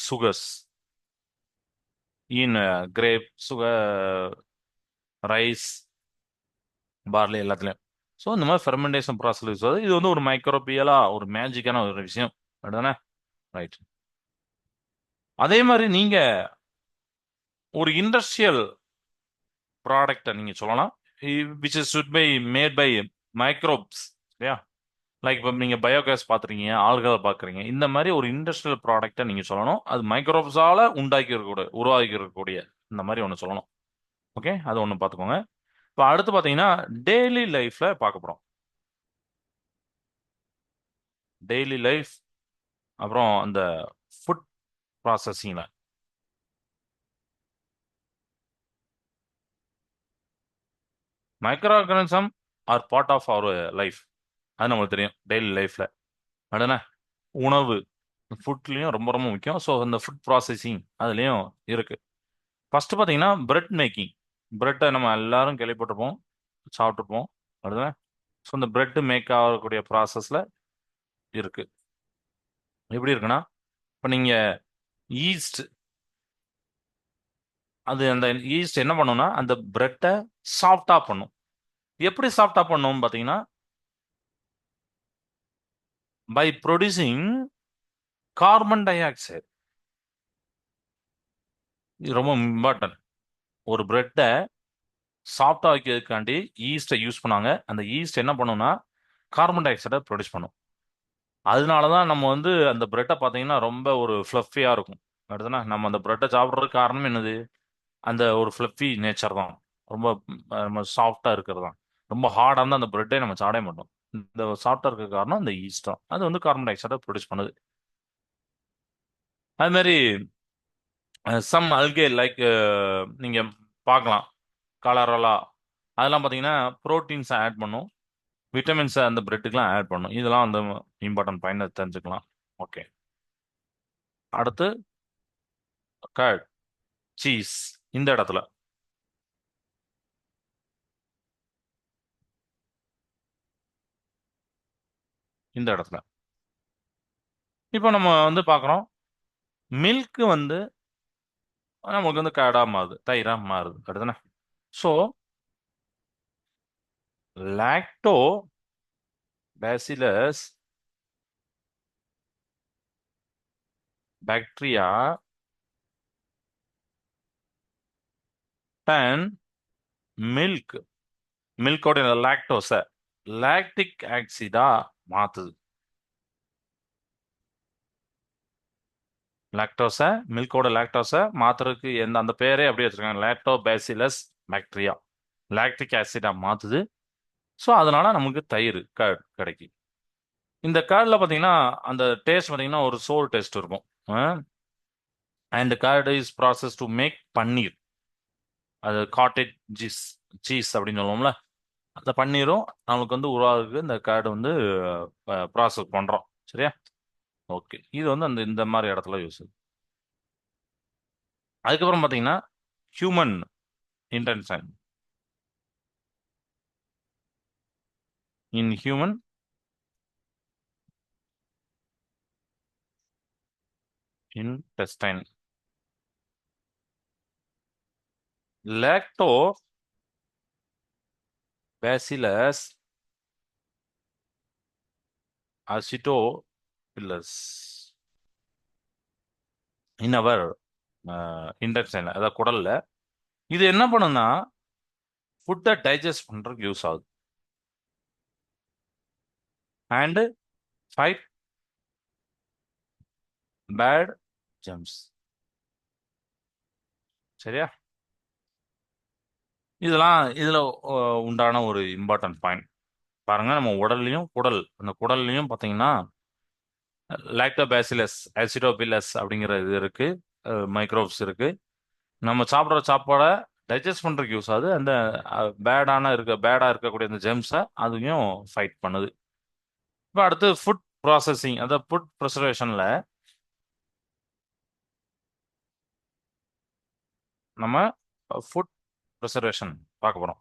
சுகர்ஸ் இன் கிரேப், சுகர், ரைஸ், பார்லி எல்லாத்துலயும். ஸோ இந்த மாதிரி ஃபெர்மெண்டேஷன் ப்ராசஸ் யூஸ் ஆகுது. இது வந்து ஒரு மைக்ரோபியலா ஒரு மேஜிக்கான ஒரு விஷயம் அப்படிதானே. ரைட். அதே மாதிரி நீங்க ஒரு இண்டஸ்ட்ரியல் ப்ராடக்டை நீங்க சொல்லலாம், which is such by made by microbes சரியா. லைக் இப்போ நீங்க பயோகேஸ் பாத்துறீங்க, ஆல்கஹால் பாக்குறீங்க, இந்த மாதிரி ஒரு இண்டஸ்ட்ரியல் ப்ராடக்டை நீங்க சொல்லணும். அது மைக்ரோப்ஸால உண்டாக்கி இருக்கக்கூடிய, உருவாக்கி இருக்கக்கூடிய இந்த மாதிரி ஒன்று சொல்லணும். ஓகே, அது ஒன்று பார்த்துக்கோங்க. இப்போ அடுத்து பார்த்தீங்கன்னா டெய்லி லைஃப்ல பார்க்க போறோம். டெய்லி லைஃப், அப்புறம் அந்த ஃபுட் ப்ராசஸிங்ல micro organism are part of our life. அது நம்மளுக்கு தெரியும் டெய்லி லைஃப்ல. அடுன உணவு, ஃபுட்லேயும் ரொம்ப ரொம்ப முக்கியம். ஸோ இந்த ஃபுட் ப்ராசஸிங் அதுலேயும் இருக்கு. ஃபர்ஸ்ட் பார்த்தீங்கன்னா பிரெட் மேக்கிங். பிரெட்டை நம்ம எல்லாரும் கேள்விப்பட்டிருப்போம், சாப்பிட்ருப்போம். அடுத்த ஸோ இந்த பிரெட் மேக் ஆகக்கூடிய ப்ராசஸில் இருக்கு. எப்படி இருக்குன்னா, இப்போ நீங்கள் ஈஸ்ட், அது அந்த ஈஸ்ட் என்ன பண்ணும்னா அந்த பிரெட்டை சாஃப்டா பண்ணும். எப்படி சாஃப்டா பண்ணும் பார்த்தீங்கன்னா, by producing carbon dioxide. இது ரொம்ப இம்பார்ட்டன்ட். ஒரு பிரெட்டை சாஃப்டா வைக்கிறதுக்காண்டி ஈஸ்ட்டை யூஸ் பண்ணாங்க. அந்த ஈஸ்ட் என்ன பண்ணும்னா கார்பன் டை ஆக்சைடை ப்ரொடியூஸ் பண்ணும். அதனால தான் நம்ம வந்து அந்த பிரெட்டை பார்த்தீங்கன்னா ரொம்ப ஒரு ஃப்ளஃபியாக இருக்கும். அடுத்தனா நம்ம அந்த பிரெட்டை சாப்பிட்றதுக்கு காரணம் என்னது, அந்த ஒரு ஃப்ளஃபி நேச்சர் தான். ரொம்ப நம்ம சாஃப்டாக இருக்கிறது தான். ரொம்ப ஹார்டாக இருந்தால் அந்த பிரெட்டை நம்ம சாப்பிட மாட்டோம். இந்த சாஃப்டாக இருக்க காரணம் இந்த ஈஸ்ட் தான். அது வந்து கார்பன் டை ஆக்சைடை ப்ரொடியூஸ் பண்ணுது. அது மாதிரி சம் அல்கே லைக் நீங்கள் பார்க்கலாம், கலரலா, அதெல்லாம் பார்த்தீங்கன்னா ப்ரோட்டீன்ஸை ஆட் பண்ணும், விட்டமின்ஸை அந்த பிரெட்டுக்கெலாம் ஆட் பண்ணும். இதெல்லாம் வந்து இம்பார்ட்டன்ட் பாயிண்ட் தெரிஞ்சுக்கலாம். ஓகே. அடுத்து கர்ட், சீஸ். இந்த இடத்துல இந்த இடத்துல இப்போ நம்ம வந்து பார்க்குறோம், மில்க் வந்து நமக்கு வந்து கர்டா மாறுது, தயிரா மாறுது. அடுத்தானே. So lactobacillus bacteria turn milk, மில்கோட லாக்டோஸை லாக்டிக் ஆசிடா மாத்துது. லாக்டோஸை, மில்கோட லாக்டோஸை மாத்துறதுக்கு எந்த அந்த பேரே அப்படியே வச்சிருக்காங்க, லாக்டோ பேசிலஸ் பாக்டீரியா லாக்டிக் ஆசிடா மாத்துது. ஸோ அதனால நமக்கு தயிர் கர்ட் கிடைக்கும். இந்த கர்டில் பார்த்தீங்கன்னா அந்த டேஸ்ட் பார்த்தீங்கன்னா ஒரு சோர் டேஸ்ட் இருக்கும். And curd is process to make paneer. அது காட்டேஜ் சீஸ், சீஸ் அப்படின்னு சொல்லுவோம்ல, அந்த பன்னீரும் நம்மளுக்கு வந்து உருவாகுது. இந்த கர்டு வந்து ப்ராசஸ் பண்ணுறோம் சரியா. ஓகே, இது வந்து அந்த இந்த மாதிரி இடத்துல யூஸ். அதுக்கப்புறம் பார்த்தீங்கன்னா human intention. In human intestine, lacto bacillus acidophilus in our intestine, அதாவது குடல்ல. இது என்ன பண்ணுன்னா ஃபுட்டை டைஜஸ்ட் பண்றதுக்கு யூஸ் ஆகுது. And fight bad germs. சரியா? இதெல்லாம் இதுல உண்டான ஒரு இம்பார்ட்டன்ட் பாயிண்ட். பாருங்க, நம்ம உடல்லையும் அந்த குடல்லையும் பார்த்தீங்கன்னா லாக்டோபாசிலஸ் அசிடோபிலஸ் அப்படிங்கிற இது இருக்கு, மைக்ரோப்ஸ் இருக்கு. நம்ம சாப்பிட்ற சாப்பாடை டைஜஸ்ட் பண்றதுக்கு யூஸ் ஆகுது. அந்த பேடா இருக்கக்கூடிய அந்த ஜெம்ஸை அதையும் ஃபைட் பண்ணுது. இப்போ அடுத்து ஃபுட் ப்ராசஸிங், அந்த ஃபுட் ப்ரிசர்வேஷன்ல நம்ம ஃபுட் ப்ரிசர்வேஷன் பார்க்க போறோம்.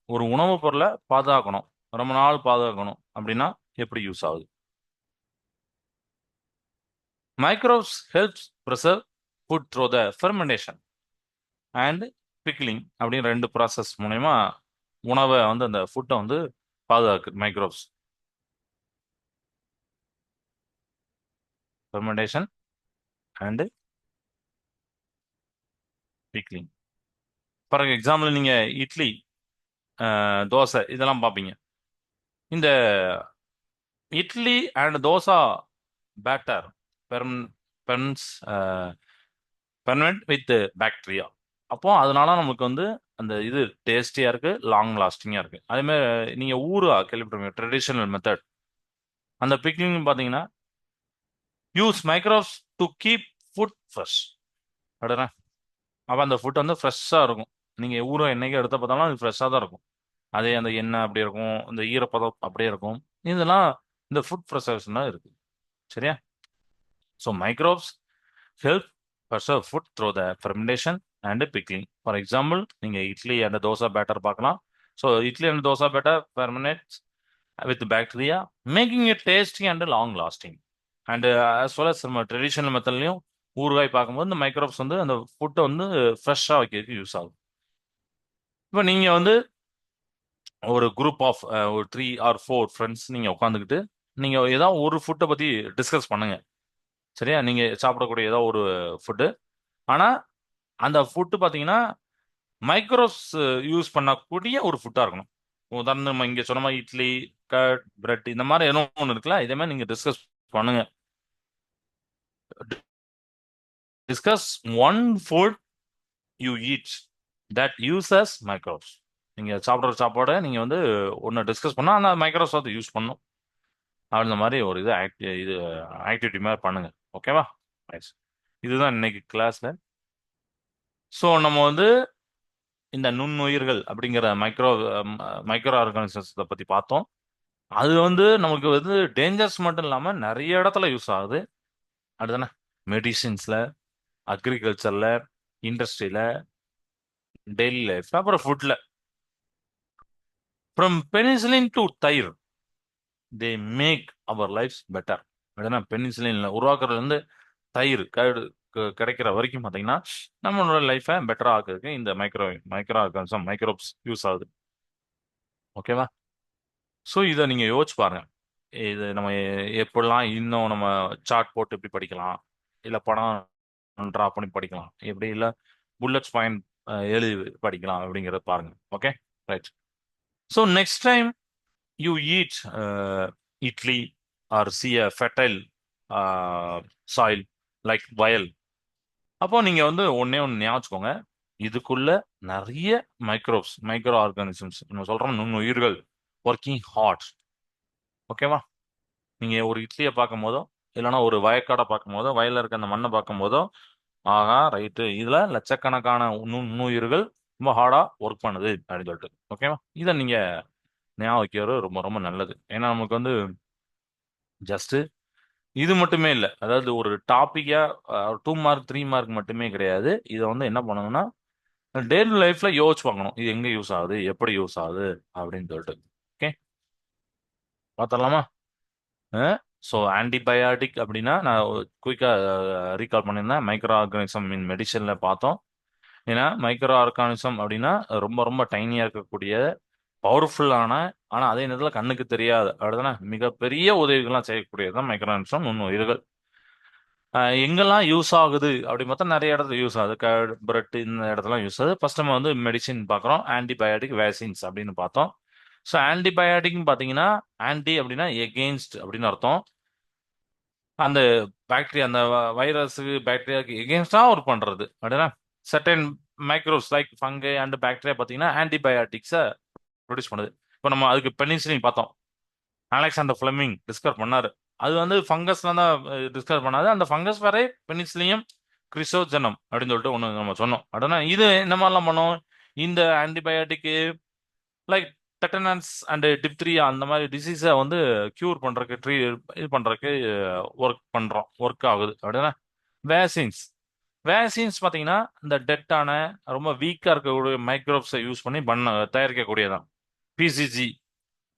ஒரு உணவுப் பொருளை பாதுகாக்கணும், ரொம்ப நாள் பாதுகாக்கணும் அப்படின்னா எப்படி யூஸ் ஆகுது? Microbes helps preserve food through the fermentation and pickling அப்படின்னு ரெண்டு ப்ராசஸ் மூலயமா உணவை வந்து அந்த ஃபுட்டை வந்து பாதுகாக்கு microbes. Fermentation and pickling. For example நீங்க இட்லி, தோசை இதெல்லாம் பார்ப்பீங்க. இந்த idli and dosa batter ferments permanent with bacteria. அப்போ அதனால நமக்கு வந்து அந்த இது டேஸ்டியா இருக்கு, லாங் லாஸ்டிங்கா இருக்கு. அதே மாதிரி நீங்க ஊறுகா கேள்விப்பட்டிருப்பீங்க, ட்ரெடிஷனல் மெத்தட். அந்த பிக்லிங் பார்த்தீங்கன்னா use மைக்ரோவ்ஸ் to keep food fresh. அப்படின்னா அப்போ அந்த ஃபுட் வந்து ஃப்ரெஷ்ஷாக இருக்கும். நீங்கள் ஊறுகாய் என்னைக்கு எடுத்த பார்த்தாலும் அது ஃப்ரெஷ்ஷாக தான் இருக்கும். அதே அந்த எண்ணெய் அப்படியே இருக்கும், இந்த ஈரப்பதம் அப்படியே இருக்கும். இதெல்லாம் இந்த ஃபுட் ப்ரிசர்வேஷன் தான் இருக்கு. சரியா? So மைக்ரோவ்ஸ் help preserve food through the fermentation and pickling. For example, நீங்க இட்லி and தோசை பேட்டர் பார்க்கலாம். So idli and dosa batter fermentates with bacteria, making it tasty and long lasting. And as well as நம்ம traditional மெத்தட்லையும் ஊறுகாய் பார்க்கும்போது இந்த microbes வந்து அந்த ஃபுட்டை வந்து ஃப்ரெஷ்ஷாக வைக்கிறதுக்கு யூஸ் ஆகும். இப்போ நீங்க வந்து ஒரு குரூப் ஆஃப் ஒரு 3 or 4 ஃப்ரெண்ட்ஸ் நீங்க உட்காந்துக்கிட்டு நீங்க ஏதாவது ஒரு ஃபுட்டை பத்தி டிஸ்கஸ் பண்ணுங்க. சரியா? நீங்க சாப்பிடக்கூடிய ஏதாவது ஒரு ஃபுட்டு. ஆனா அந்த ஃபுட்டு பார்த்தீங்கன்னா மைக்ரோஸ் யூஸ் பண்ணக்கூடிய ஒரு ஃபுட்டாக இருக்கணும். உதாரணம் நம்ம இங்கே சொன்ன மாதிரி இட்லி, கட், பிரெட் இந்த மாதிரி ஏதோ ஒன்று இருக்குல்ல, இதே மாதிரி நீங்கள் டிஸ்கஸ் பண்ணுங்க. Discuss one food you eat that uses micros. நீங்கள் சாப்பிட்ற சாப்பாடை நீங்கள் வந்து ஒன்று டிஸ்கஸ் பண்ணால் அந்த மைக்ரோஸ் வந்து யூஸ் பண்ணும். அந்த மாதிரி ஒரு இது ஆக்டிவிட்டி மாதிரி பண்ணுங்க. ஓகேவா? இதுதான் இன்னைக்கு கிளாஸ்ல. ஸோ நம்ம வந்து இந்த நுண்ணுயிர்கள் அப்படிங்கிற மைக்ரோ ஆர்கானிசத்தை பத்தி பார்த்தோம். அது வந்து நமக்கு வந்து டேஞ்சர்ஸ் மட்டும் இல்லாம நிறைய இடத்துல யூஸ் ஆகுது. அடுத்தானே மெடிசின்ஸ்ல, அக்ரிகல்ச்சர்ல, இண்டஸ்ட்ரியில, டெய்லி லைஃப்ல, அப்புறம் ஃபுட்ல. From penicillin to thayir they make our life better. அப்படின்னா பெனிசிலின்ல உருவாக்குறதுல இருந்து தயிர் கிடைக்கிற வரைக்கும் பார்த்தீங்கன்னா நம்மளோட லைஃபை பெட்டரா ஆக்குறதுக்கு இந்த மைக்ரோ ஆர்கானிசம் மைக்ரோப்ஸ் யூஸ் ஆகுது. ஓகேவா? ஸோ இதை நீங்கள் யோசிச்சு பாருங்க. இது நம்ம எப்படிலாம் இன்னும் நம்ம சார்ட் போட்டு எப்படி படிக்கலாம், இல்லை படம் ட்ரா பண்ணி படிக்கலாம், எப்படி இல்லை புல்லட்ஸ் பாயிண்ட் எழுதி படிக்கலாம் அப்படிங்கிறத பாருங்க. Okay, right. So next time you eat idli or see a fertile soil like vayal, அப்போ நீங்கள் வந்து ஒன்னே ஒன்று ஞாபகம், இதுக்குள்ள நிறைய மைக்ரோ ஆர்கானிசம்ஸ் நம்ம சொல்கிறோம் நுண்ணுயிர்கள் ஒர்க்கிங் ஹார்ட். ஓகேவா? நீங்க ஒரு இட்லியை பார்க்கும் போதோ இல்லைன்னா ஒரு வயக்காடை பார்க்கும் போதோ வயல்ல இருக்க அந்த மண்ணை பார்க்கும் போதோ ஆகா ரைட்டு இதுல லட்சக்கணக்கான நுண்ணுயிர்கள் ரொம்ப ஹார்டா ஒர்க் பண்ணுது அப்படின்னு சொல்லிட்டு. ஓகேவா? இதை நீங்க ஞாபகம் வைக்கிறது ரொம்ப ரொம்ப நல்லது. ஏன்னா நமக்கு வந்து ஜஸ்ட் இது மட்டுமே இல்லை, அதாவது ஒரு டாபிக்கா 2 மார்க் 3 மார்க் மட்டுமே கிடையாது. இதை வந்து என்ன பண்ணணும்னா டெய்லி லைஃப்ல யோசிச்சு பார்க்கணும், இது எங்க யூஸ் ஆகுது, எப்படி யூஸ் ஆகுது அப்படின்னு சொல்லிட்டு. ஓகே, பார்த்துடலாமா? ஸோ ஆன்டிபயாட்டிக் அப்படின்னா நான் குயிக்காக ரீகால் பண்ணியிருந்தேன். மைக்ரோ ஆர்கானிசம் இன் மெடிசனில் பார்த்தோம். ஏன்னா மைக்ரோ ஆர்கானிசம் அப்படின்னா ரொம்ப ரொம்ப டைனியாக இருக்கக்கூடிய பவர்ஃபுல்லான, ஆனால் அதே நேரத்தில் கண்ணுக்கு தெரியாத அப்படிதானே மிகப்பெரிய உதவிகள்லாம் செய்யக்கூடியது தான் மைக்ரோ ஆர்கானிசம் நுண்ணுயிர்கள். எங்கெல்லாம் யூஸ் ஆகுது அப்படி பார்த்தா நிறைய இடத்துல யூஸ் ஆகுது. பிரெட் இந்த இடத்துல யூஸ் ஆகுது. ஃபர்ஸ்ட் நம்ம வந்து மெடிசின் பார்க்குறோம், ஆன்டிபயாட்டிக் வேக்சின்ஸ் அப்படின்னு பார்த்தோம். ஸோ ஆன்டிபயாட்டிக்னு பார்த்தீங்கன்னா ஆன்டி அப்படின்னா எகெயின்ஸ்ட் அப்படின்னு அர்த்தம். அந்த பாக்டீரியா அந்த வைரஸுக்கு பாக்டீரியாவுக்கு எகெயின்ஸ்டாக ஒர்க் பண்ணுறது அப்படின்னா certain micros like fungi and bacteria பார்த்தீங்கன்னா ஆன்டிபயாட்டிக்ஸை ப்ரொடியூஸ் பண்ணுது. இப்போ நம்ம அதுக்கு பெனிசிலின் பார்த்தோம், அலெக்சாண்டர் ஃபிளெமிங் டிஸ்கவர் பண்ணாரு. அது வந்து ஃபங்கஸ்ல தான் டிஸ்கவர் பண்ணாது. அந்த ஃபங்கஸ் வேற பெனிசிலியம் கிரிசோஜனம் அப்படின்னு சொல்லிட்டு ஒன்று நம்ம சொன்னோம். அப்படின்னா இது இந்த மாதிரிலாம் பண்ணோம். இந்த ஆன்டிபயாட்டிக்கு லைக் டெட்டனஸ் அண்ட் டிப்திரியா அந்த மாதிரி டிசீஸை வந்து கியூர் பண்றதுக்கு இது பண்றதுக்கு ஒர்க் ஆகுது அப்படின்னா. வேக்சின்ஸ் வேக்சின்ஸ் பார்த்தீங்கன்னா இந்த டெட்டான ரொம்ப வீக்காக இருக்கக்கூடிய மைக்ரோப்ஸை யூஸ் பண்ணி தயாரிக்கக்கூடியதான். பிசிஜி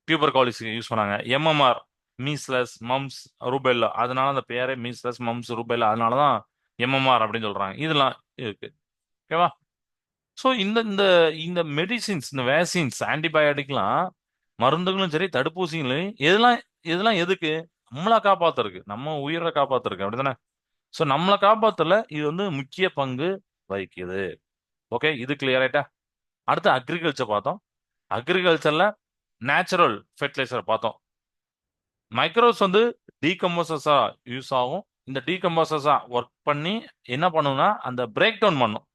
டியூபர் காலிஸ்க்கு யூஸ் பண்ணாங்க. எம்எம்ஆர் மீஸ்லஸ் மம்ஸ் ரூபெல்லா, அதனால அந்த பேரே மீஸ்லஸ் மம்ஸ் ரூபெல்லா, அதனால தான் எம்எம்ஆர் அப்படின்னு சொல்றாங்க. இதெல்லாம் இருக்கு. ஓகேவா? ஸோ இந்த இந்த இந்த மெடிசின்ஸ், இந்த வேக்சின்ஸ், ஆன்டிபயோட்டிக்லாம் மருந்துகளும் சரி தடுப்பூசிகளும் இதெல்லாம் இதெல்லாம் எதுக்கு? நம்மளை காப்பாத்துறதுக்கு, நம்ம உயிரை காப்பாத்துறதுக்கு, அப்படிதானே? ஸோ நம்மளை காப்பாத்தல இது வந்து முக்கிய பங்கு வகிக்குது. ஓகே, இது கிளியர் ஆயிட்டா? அடுத்து அக்ரிகல்ச்சர் பார்த்தோம். அக்ரிகல்ச்சர்ல நேச்சுரல் ஃபெர்டிலைசர் பார்த்தோம். மைக்ரோஸ் வந்து டீகம்போசஸா யூஸ் ஆகும். இந்த டீகம்போசஸா ஒர்க் பண்ணி என்ன பண்ணும்னா அந்த பிரேக் டவுன் பண்ணும்,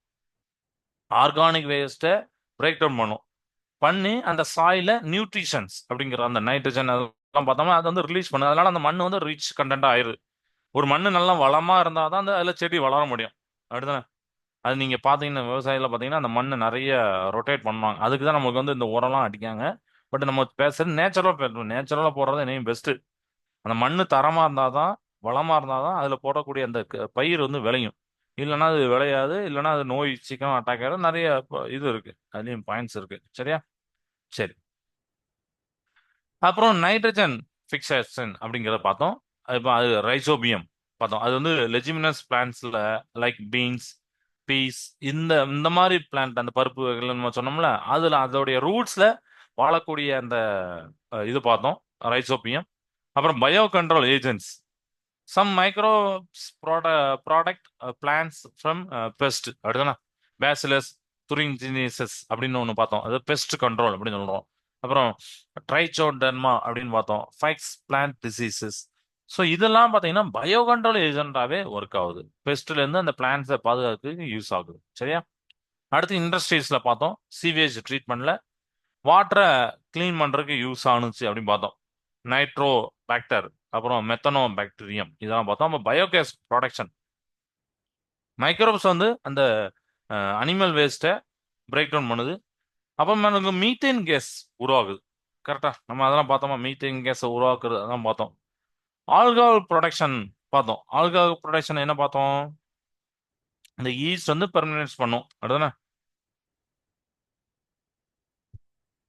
ஆர்கானிக் வேஸ்ட்டை பிரேக் டவுன் பண்ணும். பண்ணி அந்த சாயில நியூட்ரிஷன்ஸ் அப்படிங்கிற அந்த நைட்ரஜன் அதெல்லாம் பார்த்தோம்னா அதை வந்து ரிலீஸ் பண்ணும். அதனால அந்த மண் வந்து ரிச் கண்டென்ட் ஆயிருது. ஒரு மண் நல்லா வளமா இருந்தால் தான் அந்த அதில் செடி வளர முடியும். அப்படிதானே? அது நீங்க பாத்தீங்கன்னா விவசாயில பாத்தீங்கன்னா அந்த மண்ணை நிறைய ரொட்டேட் பண்ணுவாங்க. அதுக்கு தான் நமக்கு வந்து இந்த உரம்லாம் அடிக்காங்க. பட் நம்ம பேசுறது நேச்சுரலா போடுறது என்னையும் பெஸ்ட். அந்த மண்ணு தரமா இருந்தாதான், வளமா இருந்தாதான் அதுல போடக்கூடிய அந்த பயிர் வந்து விளையும். இல்லைன்னா அது விளையாது. இல்லைன்னா அது நோய் சீக்கிரம் அட்டாக் ஆகிடும். நிறைய இது இருக்கு, அதுலயும் பாயிண்ட்ஸ் இருக்கு. சரியா? சரி. அப்புறம் நைட்ரஜன் ஃபிக்சேஷன் அப்படிங்கிறத பார்த்தோம். இப்போ அது ரைசோபியம் பார்த்தோம். அது வந்து லெஜிமினஸ் பிளான்ட்ஸ்ல லைக் பீன்ஸ், பீஸ், இந்த இந்த மாதிரி பிளான்ட், அந்த பருப்பு வகைகள் நம்ம சொன்னோம்ல, அதுல அதோடைய ரூட்ஸ்ல வாழக்கூடிய அந்த இது பார்த்தோம், ரைசோபியம். அப்புறம் bio control agents, some microbes protect plants from pest, அப்படிதானே? பேசிலஸ் துரிஞ்சினிசஸ் அப்படின்னு ஒன்று பார்த்தோம், அது பெஸ்ட் கண்ட்ரோல் அப்படின்னு சொல்றோம். அப்புறம் ட்ரைச்சோடர்மா அப்படின்னு பார்த்தோம், ஃபைக்ஸ் பிளான்ட் டிசீசஸ். ஸோ இதெல்லாம் பார்த்தீங்கன்னா பயோ கண்ட்ரோல் ஏஜென்டாவே ஒர்க் ஆகுது. பெஸ்ட்ல இருந்து அந்த பிளான்ஸை பாதுகாக்கிறதுக்கு யூஸ் ஆகுது. சரியா? அடுத்து இண்டஸ்ட்ரீஸ்ல பார்த்தோம், சீவேஜ் ட்ரீட்மெண்ட்ல வாட்டரை கிளீன் பண்றதுக்கு யூஸ் ஆனுச்சு அப்படின்னு பார்த்தோம். நைட்ரோ பாக்டர், அப்புறம் மெத்தனோ பாக்டீரியம், இதெல்லாம் பார்த்தோம். அப்போ பயோகேஸ் ப்ரொடக்ஷன், மைக்ரோப்ஸ் வந்து அந்த அனிமல் வேஸ்ட்டை பிரேக் டவுன் பண்ணுது. அப்புறம் நமக்கு மீத்தேன் கேஸ் உருவாகுது. கரெக்டா? நம்ம அதெல்லாம் பார்த்தோமா? மீத்தேன் கேஸை உருவாக்குறது அதான் பார்த்தோம். ஆல்கஹால் ப்ரொடக்ஷன் பார்த்தோம். ஆல்கஹால் ப்ரொடக்ஷன் என்ன பார்த்தோம்? இந்த ஈஸ்ட் வந்து பெர்மனன்ஸ் பண்ணும். அப்படிதானே?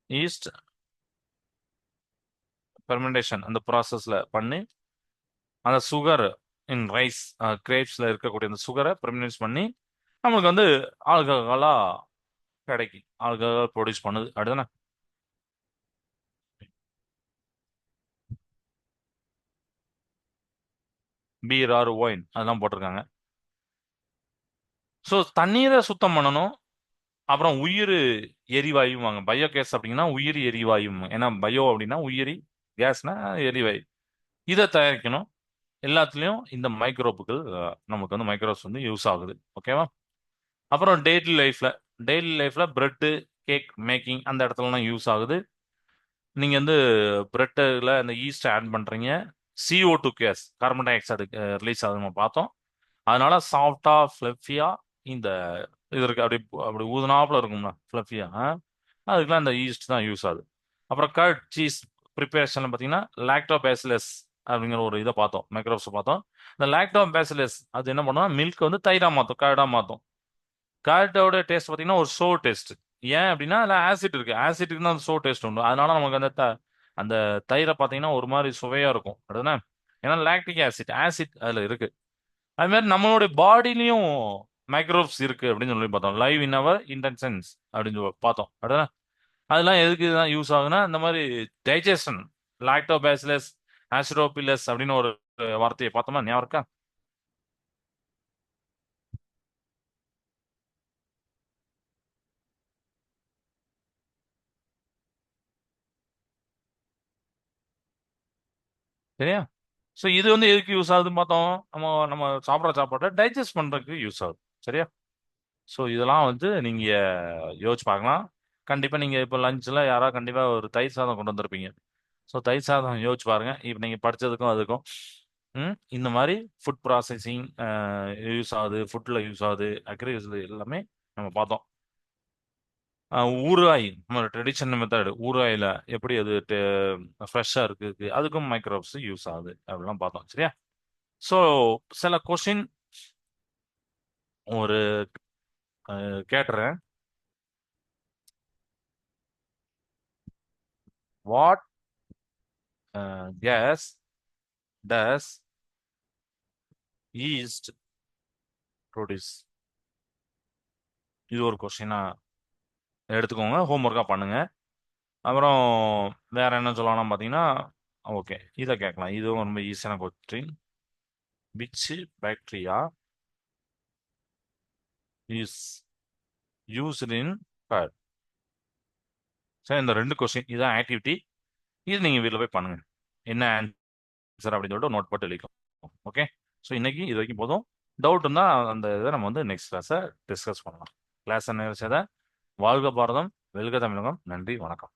ஈஸ்ட் பெர்மெண்டேஷன் அந்த ப்ராசஸ்ல பண்ணி அந்த சுகர் இன் ரைஸ் கிரேப்ஸ்ல இருக்கக்கூடிய அந்த சுகரை பெர்மனன்ஸ் பண்ணி நம்மளுக்கு வந்து ஆல்கஹாலா கிடைக்கும். ஆல்கஹால் ப்ரொடியூஸ் பண்ணுது. அப்படிதானே? பீர் ஆர் ஒயின் அதெல்லாம் போட்டிருக்காங்க. ஸோ தண்ணீரை சுத்தம் பண்ணணும். அப்புறம் உயிர் எரிவாயும் வாங்க, பயோ கேஸ் அப்படிங்கன்னா உயிரி எரிவாயும். ஏன்னா பயோ அப்படின்னா உயிரி, கேஸ்னா எரிவாயு. இதை தயாரிக்கணும். எல்லாத்துலேயும் இந்த மைக்ரோப்புகள் நமக்கு வந்து மைக்ரோப்ஸ் வந்து யூஸ் ஆகுது. ஓகேவா? அப்புறம் டெய்லி லைஃப்ல பிரெட்டு கேக் மேக்கிங் அந்த இடத்துலலாம் யூஸ் ஆகுது. நீங்க வந்து பிரெட்டில் இந்த ஈஸ்ட் ஆட் பண்றீங்க, CO2 gas, carbon dioxide release ஆகுது நம்ம பார்த்தோம். அதனால சாஃப்டா ஃப்ளஃபியா இந்த இது இருக்கு, அப்படி அப்படி ஊதுனாப்புல இருக்கும்ல ஃப்ளஃபியா, அதுக்கெல்லாம் இந்த ஈஸ்ட் தான் யூஸ் ஆகுது. அப்புறம் கர்ட் சீஸ் ப்ரிப்பரேஷன்ல பார்த்தீங்கன்னா லாக்டோபேசிலஸ் அப்படிங்கிற ஒரு இதை பார்த்தோம், மைக்ரோப்ஸ் பார்த்தோம். இந்த லாக்டோபேசிலஸ் அது என்ன பண்ணும், மில்க் வந்து தயிரா மாற்றும், கர்டா மாற்றும். கர்டோட டேஸ்ட் பார்த்தீங்கன்னா ஒரு சோ டேஸ்ட். ஏன் அப்படின்னா அதில் ஆசிட் இருக்கு, ஆசிட்டுக்கு தான் அந்த சோ டேஸ்ட் உண்டு. அதனால நமக்கு அந்த அந்த தயிரை பார்த்தீங்கன்னா ஒரு மாதிரி சுவையா இருக்கும். அப்படின்னா ஏன்னா லாக்டிக் ஆசிட் அதில் இருக்கு. அது மாதிரி நம்மளுடைய பாடியிலையும் மைக்ரோப்ஸ் இருக்கு அப்படின்னு சொல்லி பார்த்தோம். லைவ் இன் அவர் இன்டென்ஷன்ஸ் அப்படின்னு சொல்லி பார்த்தோம். அப்படின்னா அதெல்லாம் எதுக்கு தான் யூஸ் ஆகுனா இந்த மாதிரி டைஜஷன், லாக்டோபேசிலஸ் ஆசிடோபிலஸ் அப்படின்னு ஒரு வார்த்தையை பார்த்தோமா, ஞாபகம் இருக்கா? சரியா? ஸோ இது வந்து எதுக்கு யூஸ் ஆகுதுன்னு பார்த்தோம். நம்ம நம்ம சாப்பிட்ற சாப்பாட்டை டைஜஸ்ட் பண்றதுக்கு யூஸ் ஆகுது. சரியா? ஸோ இதெல்லாம் வந்து நீங்க யோசிச்சு பார்க்கலாம். கண்டிப்பா நீங்க இப்போ லஞ்ச்ல யாராவது கண்டிப்பா ஒரு தயிர் சாதம் கொண்டு வந்திருப்பீங்க. ஸோ தயிர் சாதம் யோசிச்சு பாருங்க. இப்போ நீங்க படிச்சதுக்கும் அதுக்கும் இந்த மாதிரி ஃபுட் ப்ராசஸிங் யூஸ் ஆகுது, ஃபுட்ல யூஸ் ஆகுது, அக்ரிகல்ச்சர் எல்லாமே நம்ம பார்த்தோம். ஊறுகாய் நம்ம ட்ரெடிஷனல் மெத்தட் ஊறுகாயில எப்படி அது ஃப்ரெஷ்ஷாக இருக்கு, அதுக்கும் மைக்ரோப்ஸ் யூஸ் ஆகுது அப்படிலாம் பார்த்தோம். சரியா? ஸோ சில கொஷின் ஒரு கேட்டுறேன். What gas does yeast produce? இது ஒரு கொஸ்டினா எடுத்துக்கோங்க, ஹோம்ஒர்க்காக பண்ணுங்க. அப்புறம் வேற என்ன சொல்லலாம் பார்த்தீங்கன்னா, ஓகே இதை கேட்கலாம். இதுவும் ரொம்ப ஈஸியான question. Which bacteria is used in fire? சரி, இந்த ரெண்டு கொஸ்டின் இதான் ஆக்டிவிட்டி. இது நீங்கள் வீட்டில் போய் பண்ணுங்க. என்ன ஆன்சர் அப்படின்னு சொல்லிட்டு நோட் போட்டு எழுதிக்கும். ஓகே. ஸோ இன்னைக்கு இது வரைக்கும் போதும். டவுட் இருந்தால் அந்த இதை நம்ம வந்து நெக்ஸ்ட் கிளாஸை டிஸ்கஸ் பண்ணலாம். கிளாஸ் என்ன விஷயத்தை வாழ்க பாரதம் வெல்க தமிழகம். நன்றி, வணக்கம்.